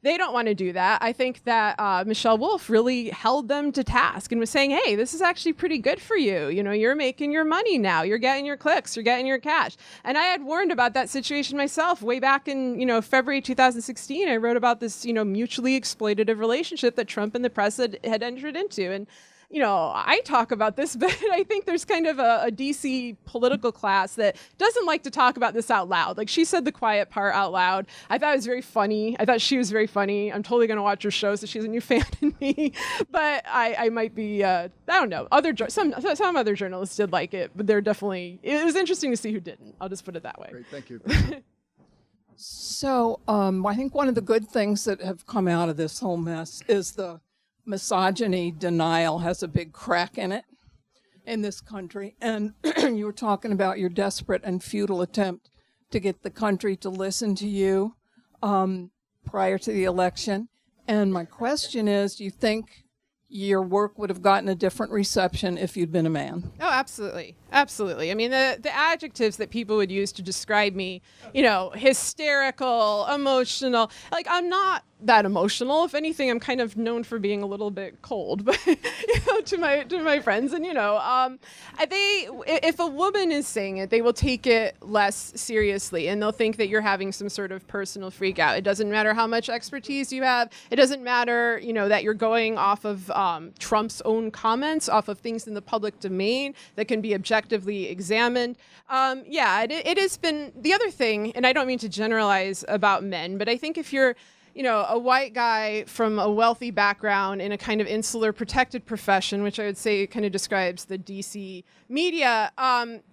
They don't want to do that. I think that Michelle Wolf really held them to task and was saying, hey, this is actually pretty good for you. You're making your money now. You're getting your clicks. You're getting your cash. And I had warned about that situation myself way back in, February 2016. I wrote about this, mutually exploitative relationship that Trump and the press had entered into. And I talk about this, but I think there's kind of a DC political class that doesn't like to talk about this out loud. Like, she said the quiet part out loud. I thought it was very funny. I thought she was very funny. I'm totally going to watch her show, so she's a new fan in me. But I might be, I don't know. Some other journalists did like it, but it was interesting to see who didn't. I'll just put it that way. Great, thank you. So I think one of the good things that have come out of this whole mess is the misogyny denial has a big crack in it in this country. And you were talking about your desperate and futile attempt to get the country to listen to you prior to the election. And my question is, do you think your work would have gotten a different reception if you'd been a man? Oh, absolutely. Absolutely. I mean, the adjectives that people would use to describe me, hysterical, emotional, like, I'm not that emotional. If anything, I'm kind of known for being a little bit cold, but to my friends. And if a woman is saying it, they will take it less seriously, and they'll think that you're having some sort of personal freak out. It doesn't matter how much expertise you have. It doesn't matter, that you're going off of Trump's own comments, off of things in the public domain that can be objectively examined. It has been the other thing, and I don't mean to generalize about men, but I think if you're a white guy from a wealthy background in a kind of insular protected profession, which I would say kind of describes the DC media,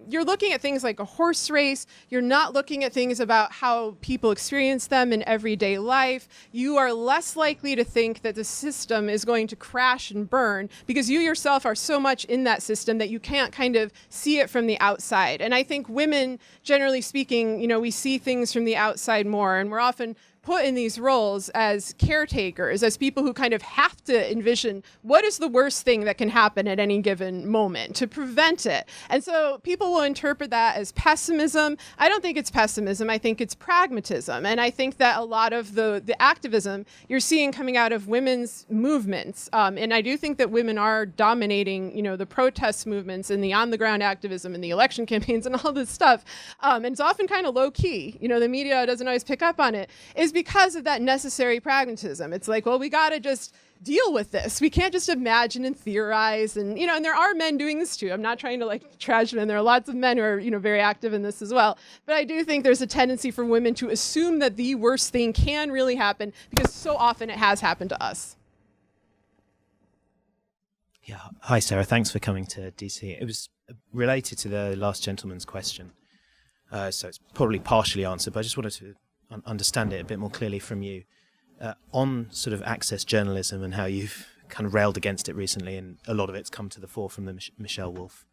you're looking at things like a horse race. You're not looking at things about how people experience them in everyday life. You are less likely to think that the system is going to crash and burn because you yourself are so much in that system that you can't kind of see it from the outside. And I think women, generally speaking, we see things from the outside more, and we're often put in these roles as caretakers, as people who kind of have to envision what is the worst thing that can happen at any given moment to prevent it. And so people will interpret that as pessimism. I don't think it's pessimism. I think it's pragmatism. And I think that a lot of the activism you're seeing coming out of women's movements, and I do think that women are dominating, the protest movements and the on-the-ground activism and the election campaigns and all this stuff. And it's often kind of low-key. The media doesn't always pick up on it, is because of that necessary pragmatism. It's like, well, we got to just deal with this. We can't just imagine and theorize. And, and there are men doing this too. I'm not trying to trash men. There are lots of men who are, very active in this as well. But I do think there's a tendency for women to assume that the worst thing can really happen because so often it has happened to us. Yeah. Hi, Sarah. Thanks for coming to DC. It was related to the last gentleman's question. so it's probably partially answered, but I just wanted to understand it a bit more clearly from you. On sort of access journalism and how you've kind of railed against it recently, and a lot of it's come to the fore from the Michelle Wolf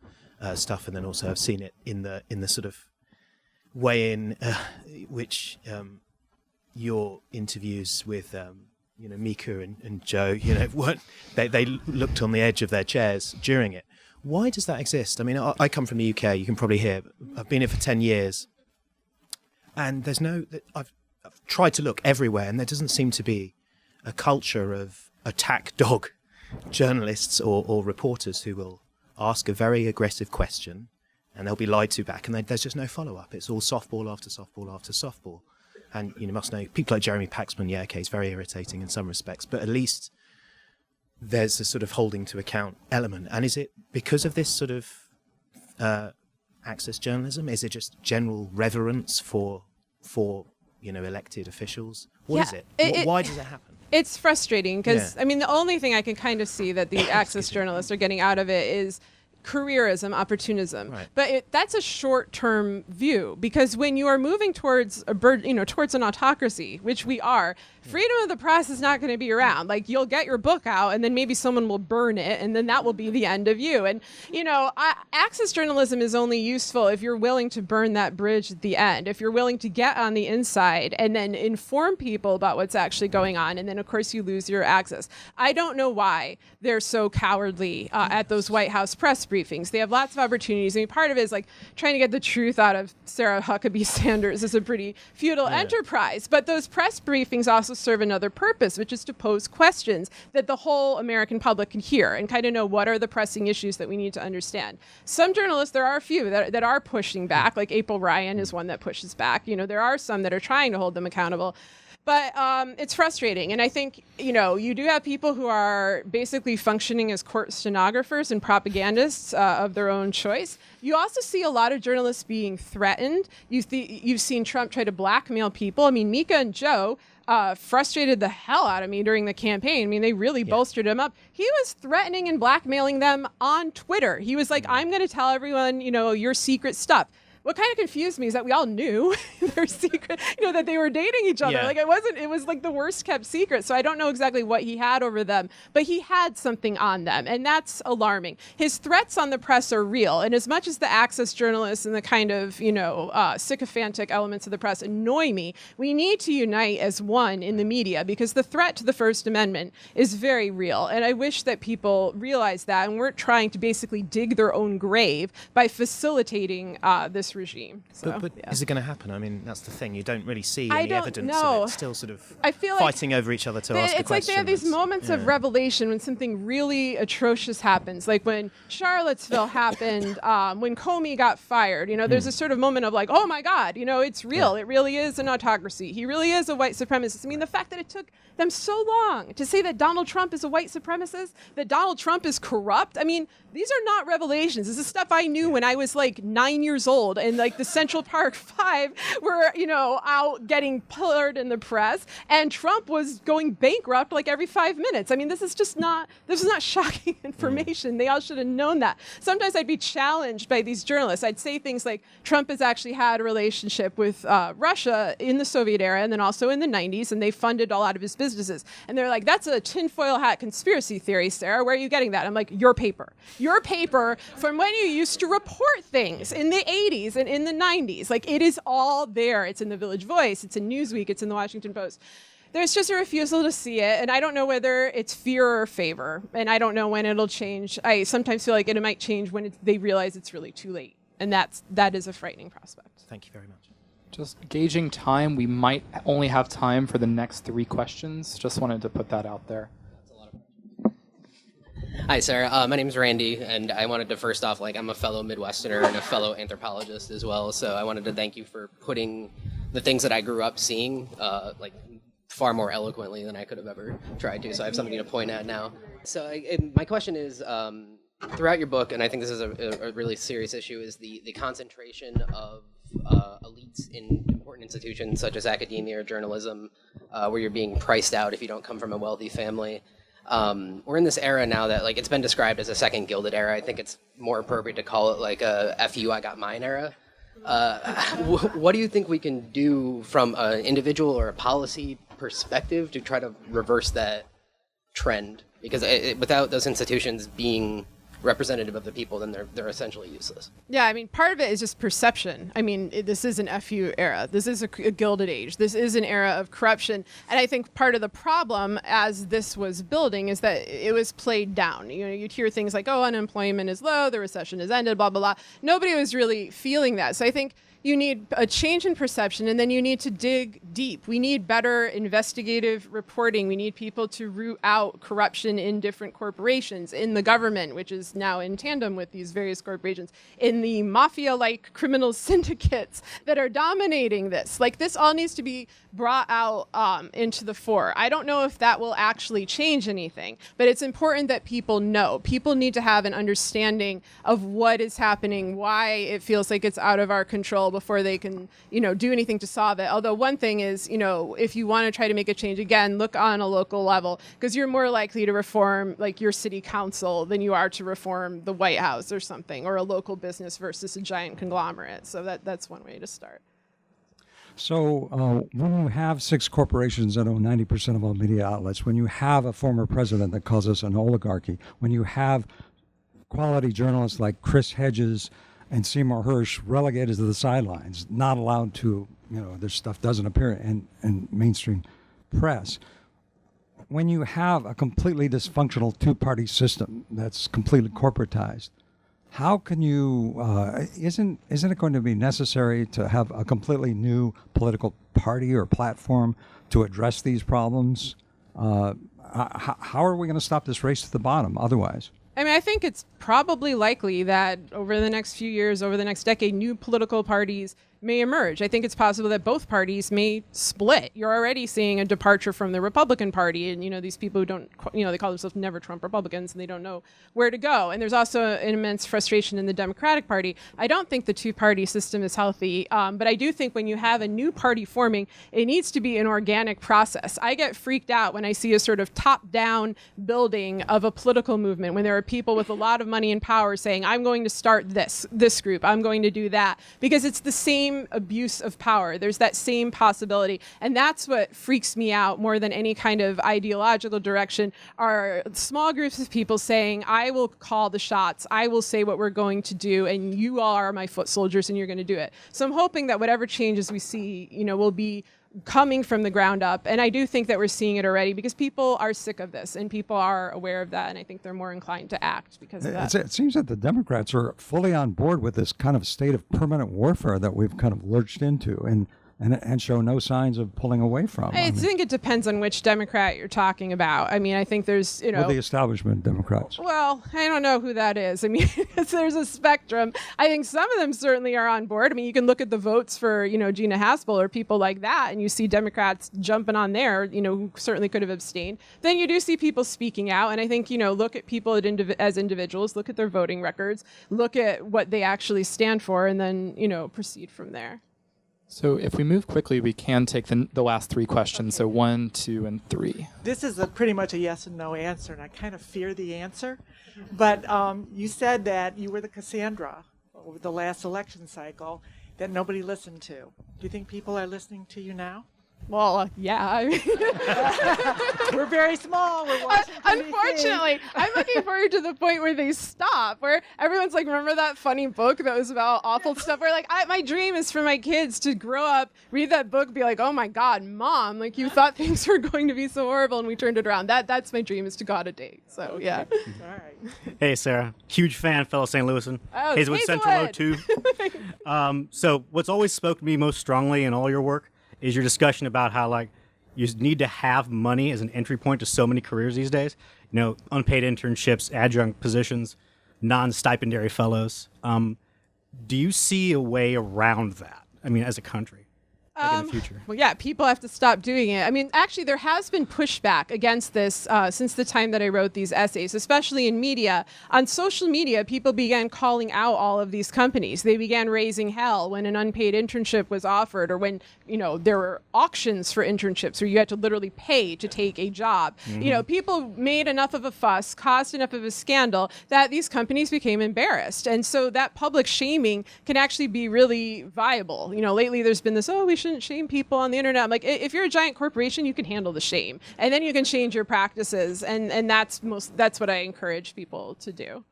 stuff, and then also I've seen it in the sort of way in which your interviews with Mika and Joe, weren't they looked on the edge of their chairs during it. Why does that exist? I mean, I come from the UK. You can probably hear. I've been here for 10 years, and I've tried to look everywhere, and there doesn't seem to be a culture of attack dog journalists or reporters who will ask a very aggressive question, and they'll be lied to back, and there's just no follow-up. It's all softball after softball after softball. And you must know, people like Jeremy Paxman, he's very irritating in some respects, but at least there's a sort of holding to account element. And is it because of this sort of access journalism? Is it just general reverence for elected officials? What is it? Why does it happen? It's frustrating because, I mean, the only thing I can kind of see that the access journalists are getting out of it is careerism, opportunism. Right. But that's a short-term view, because when you are moving towards towards an autocracy, which we are, freedom of the press is not going to be around. Like, you'll get your book out and then maybe someone will burn it, and then that will be the end of you. And access journalism is only useful if you're willing to burn that bridge at the end, if you're willing to get on the inside and then inform people about what's actually going on, and then of course you lose your access. I don't know why they're so cowardly at those White House press briefings. They have lots of opportunities. I mean, part of it is like trying to get the truth out of Sarah Huckabee Sanders is a pretty futile enterprise. But those press briefings also serve another purpose, which is to pose questions that the whole American public can hear and kind of know what are the pressing issues that we need to understand. Some journalists, there are a few that are pushing back, like April Ryan is one that pushes back. There are some that are trying to hold them accountable. But it's frustrating. And I think, you do have people who are basically functioning as court stenographers and propagandists of their own choice. You also see a lot of journalists being threatened. You've seen Trump try to blackmail people. I mean, Mika and Joe frustrated the hell out of me during the campaign. I mean, they really bolstered him up. He was threatening and blackmailing them on Twitter. He was like, I'm going to tell everyone, your secret stuff. What kind of confused me is that we all knew their secret, that they were dating each other. Yeah. It was like the worst kept secret. So I don't know exactly what he had over them, but he had something on them. And that's alarming. His threats on the press are real. And as much as the access journalists and the kind of, sycophantic elements of the press annoy me, we need to unite as one in the media, because the threat to the First Amendment is very real. And I wish that people realize that and weren't trying to basically dig their own grave by facilitating this regime. So, but is it going to happen? I mean, that's the thing. You don't really see any evidence of it. Still sort of fighting over each other to ask a question. It's like they have these moments of revelation when something really atrocious happens, like when Charlottesville happened, when Comey got fired. There's a sort of moment of like, oh my God, it's real. It really is an autocracy. He really is a white supremacist. I mean, the fact that it took them so long to say that Donald Trump is a white supremacist, that Donald Trump is corrupt. I mean, these are not revelations. This is stuff I knew when I was like 9 years old, and like the Central Park Five were, out getting pillared in the press, and Trump was going bankrupt like every 5 minutes. I mean, this is not shocking information. They all should have known that. Sometimes I'd be challenged by these journalists. I'd say things like, Trump has actually had a relationship with Russia in the Soviet era and then also in the 90s, and they funded a lot of his businesses. And they're like, that's a tinfoil hat conspiracy theory, Sarah. Where are you getting that? I'm like, your paper from when you used to report things in the 80s and in the 90s. Like, it is all there. It's in the Village Voice. It's in Newsweek. It's in the Washington Post. There's just a refusal to see it. And I don't know whether it's fear or favor. And I don't know when it'll change. I sometimes feel like it might change when they realize it's really too late. And that is a frightening prospect. Thank you very much. Just gauging time, we might only have time for the next 3 questions. Just wanted to put that out there. Hi, Sarah. My name is Randy, and I wanted to first off, I'm a fellow Midwesterner and a fellow anthropologist as well, so I wanted to thank you for putting the things that I grew up seeing, far more eloquently than I could have ever tried to, so I have something to point at now. So my question is, throughout your book, and I think this is a really serious issue, is the concentration of elites in important institutions such as academia or journalism, where you're being priced out if you don't come from a wealthy family. We're in this era now that it's been described as a second Gilded era. I think it's more appropriate to call it like a F you, I got mine era. What do you think we can do from an individual or a policy perspective to try to reverse that trend? Because without those institutions being representative of the people, then they're essentially useless. Yeah, I mean, part of it is just perception. I mean, this is an FU era. This is a Gilded Age. This is an era of corruption. And I think part of the problem as this was building is that it was played down. You know, you'd hear things like, oh, unemployment is low, the recession has ended, blah, blah, blah. Nobody was really feeling that. So I think you need a change in perception, and then you need to dig deep. We need better investigative reporting. We need people to root out corruption in different corporations, in the government, which is now in tandem with these various corporations, in the mafia-like criminal syndicates that are dominating this. Like, this all needs to be brought out into the fore. I don't know if that will actually change anything, but it's important that people know. People need to have an understanding of what is happening, why it feels like it's out of our control, before they can, do anything to solve it. Although one thing is, if you want to try to make a change, again, look on a local level, because you're more likely to reform like your city council than you are to reform the White House or something, or a local business versus a giant conglomerate. So that's one way to start. So when you have 6 corporations that own 90% of all media outlets, when you have a former president that calls us an oligarchy, when you have quality journalists like Chris Hedges and Seymour Hersh relegated to the sidelines, not allowed to, their stuff doesn't appear in mainstream press. When you have a completely dysfunctional two-party system that's completely corporatized, how can you, isn't it going to be necessary to have a completely new political party or platform to address these problems? How are we going to stop this race to the bottom otherwise? I mean, I think it's probably likely that over the next few years, over the next decade, new political parties may emerge. I think it's possible that both parties may split. You're already seeing a departure from the Republican Party, and these people who don't, they call themselves never Trump Republicans, and they don't know where to go. And there's also an immense frustration in the Democratic Party. I don't think the two-party system is healthy, but I do think when you have a new party forming, it needs to be an organic process. I get freaked out when I see a sort of top-down building of a political movement, when there are people with a lot of money and power saying, I'm going to start this group, I'm going to do that, because it's the same abuse of power. There's that same possibility. And that's what freaks me out more than any kind of ideological direction, are small groups of people saying, I will call the shots, I will say what we're going to do, and you all are my foot soldiers and you're going to do it. So I'm hoping that whatever changes we see, will be coming from the ground up. And I do think that we're seeing it already, because people are sick of this and people are aware of that. And I think they're more inclined to act because of that. It seems that the Democrats are fully on board with this kind of state of permanent warfare that we've kind of lurched into and show no signs of pulling away from. I think it depends on which Democrat you're talking about. I mean, I think there's, Well, the establishment Democrats. Well, I don't know who that is. I mean, there's a spectrum. I think some of them certainly are on board. I mean, you can look at the votes for, Gina Haspel or people like that, and you see Democrats jumping on there, who certainly could have abstained. Then you do see people speaking out, and I think, look at people as individuals, look at their voting records, look at what they actually stand for, and then, proceed from there. So if we move quickly, we can take the last 3 questions. Okay. So 1, 2, and 3. This is pretty much a yes and no answer, and I kind of fear the answer. But you said that you were the Cassandra over the last election cycle that nobody listened to. Do you think people are listening to you now? Well, yeah. I mean we're very small. We're watching unfortunately, I'm looking forward to the point where they stop, where everyone's like, remember that funny book that was about awful stuff? Where like, my dream is for my kids to grow up, read that book, be like, oh my God, Mom, like you thought things were going to be so horrible and we turned it around. That's my dream, is to go on a date. So okay. Yeah. All right. Hey, Sarah. Huge fan, fellow St. Louisan. Oh, Hazelwood Central 02. So what's always spoke to me most strongly in all your work is your discussion about how you need to have money as an entry point to so many careers these days. Unpaid internships, adjunct positions, non-stipendary fellows. Do you see a way around that? I mean, as a country? in the future? Well, yeah, people have to stop doing it. I mean, actually, there has been pushback against this since the time that I wrote these essays, especially in media. On social media, people began calling out all of these companies. They began raising hell when an unpaid internship was offered, or when there were auctions for internships where you had to literally pay to take a job. Mhm. People made enough of a fuss, caused enough of a scandal that these companies became embarrassed, and so that public shaming can actually be really viable. Lately there's been this, we shouldn't shame people on the internet. I'm like, if you're a giant corporation, you can handle the shame, and then you can change your practices, and that's what I encourage people to do.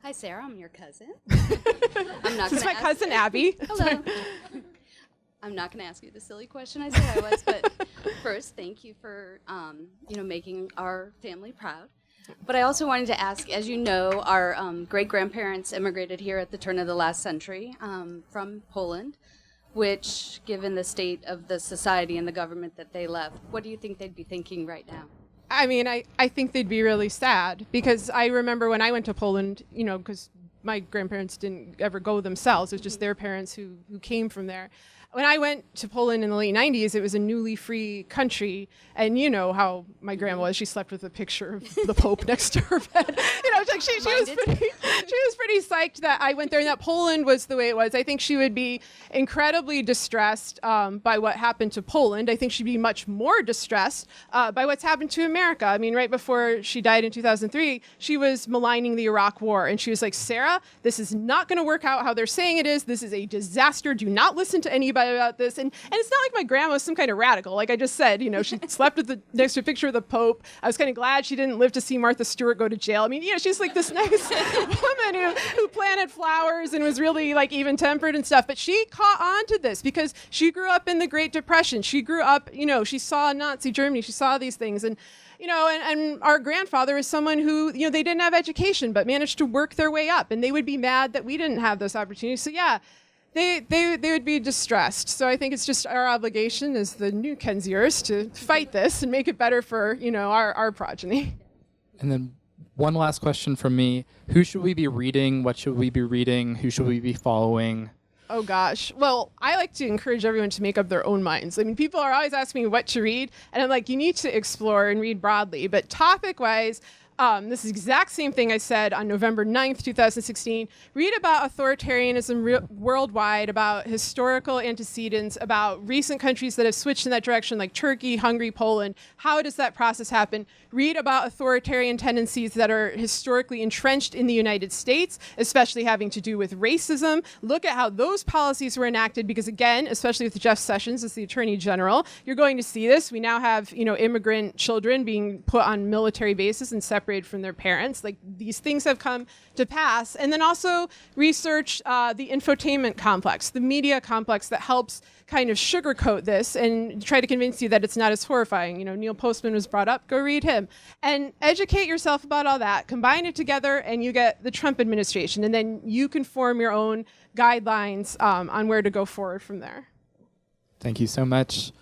Hi, Sarah. I'm your cousin. I'm not. This is my cousin Abby. Hello. I'm not going to ask you the silly question I said I was, but first, thank you for making our family proud. But I also wanted to ask, as you know, our great-grandparents immigrated here at the turn of the last century from Poland, which, given the state of the society and the government that they left, what do you think they'd be thinking right now? I mean, I think they'd be really sad, because I remember when I went to Poland, because my grandparents didn't ever go themselves. It was just their parents who came from there. When I went to Poland in the late 90s, it was a newly free country, and you know how my grandma was. She slept with a picture of the Pope next to her bed. She was pretty psyched that I went there and that Poland was the way it was. I think she would be incredibly distressed by what happened to Poland. I think she'd be much more distressed by what's happened to America. I mean, right before she died in 2003, she was maligning the Iraq War, and she was like, Sarah, this is not going to work out how they're saying it is. This is a disaster. Do not listen to anybody about this. And it's not like my grandma was some kind of radical. Like I just said, she slept with next to a picture of the Pope. I was kind of glad she didn't live to see Martha Stewart go to jail. I mean, she's like this nice woman who planted flowers and was really like even-tempered and stuff. But she caught on to this because she grew up in the Great Depression. She grew up, she saw Nazi Germany. She saw these things. And and our grandfather is someone who, they didn't have education but managed to work their way up. And they would be mad that we didn't have those opportunities. So yeah, they would be distressed. So I think it's just our obligation as the new Kendziors to fight this and make it better for, our progeny. And then one last question from me. Who should we be reading? What should we be reading? Who should we be following? Oh, gosh. Well, I like to encourage everyone to make up their own minds. I mean, people are always asking me what to read, and I'm like, you need to explore and read broadly. But topic-wise, this is the exact same thing I said on November 9th, 2016. Read about authoritarianism worldwide, about historical antecedents, about recent countries that have switched in that direction, like Turkey, Hungary, Poland. How does that process happen? Read about authoritarian tendencies that are historically entrenched in the United States, especially having to do with racism. Look at how those policies were enacted, because again, especially with Jeff Sessions as the Attorney General, you're going to see this. We now have, immigrant children being put on military bases and separated from their parents. Like, these things have come to pass. And then also research the infotainment complex, the media complex that helps kind of sugarcoat this and try to convince you that it's not as horrifying. Neil Postman was brought up, go read him. And educate yourself about all that, combine it together, and you get the Trump administration. And then you can form your own guidelines on where to go forward from there. Thank you so much.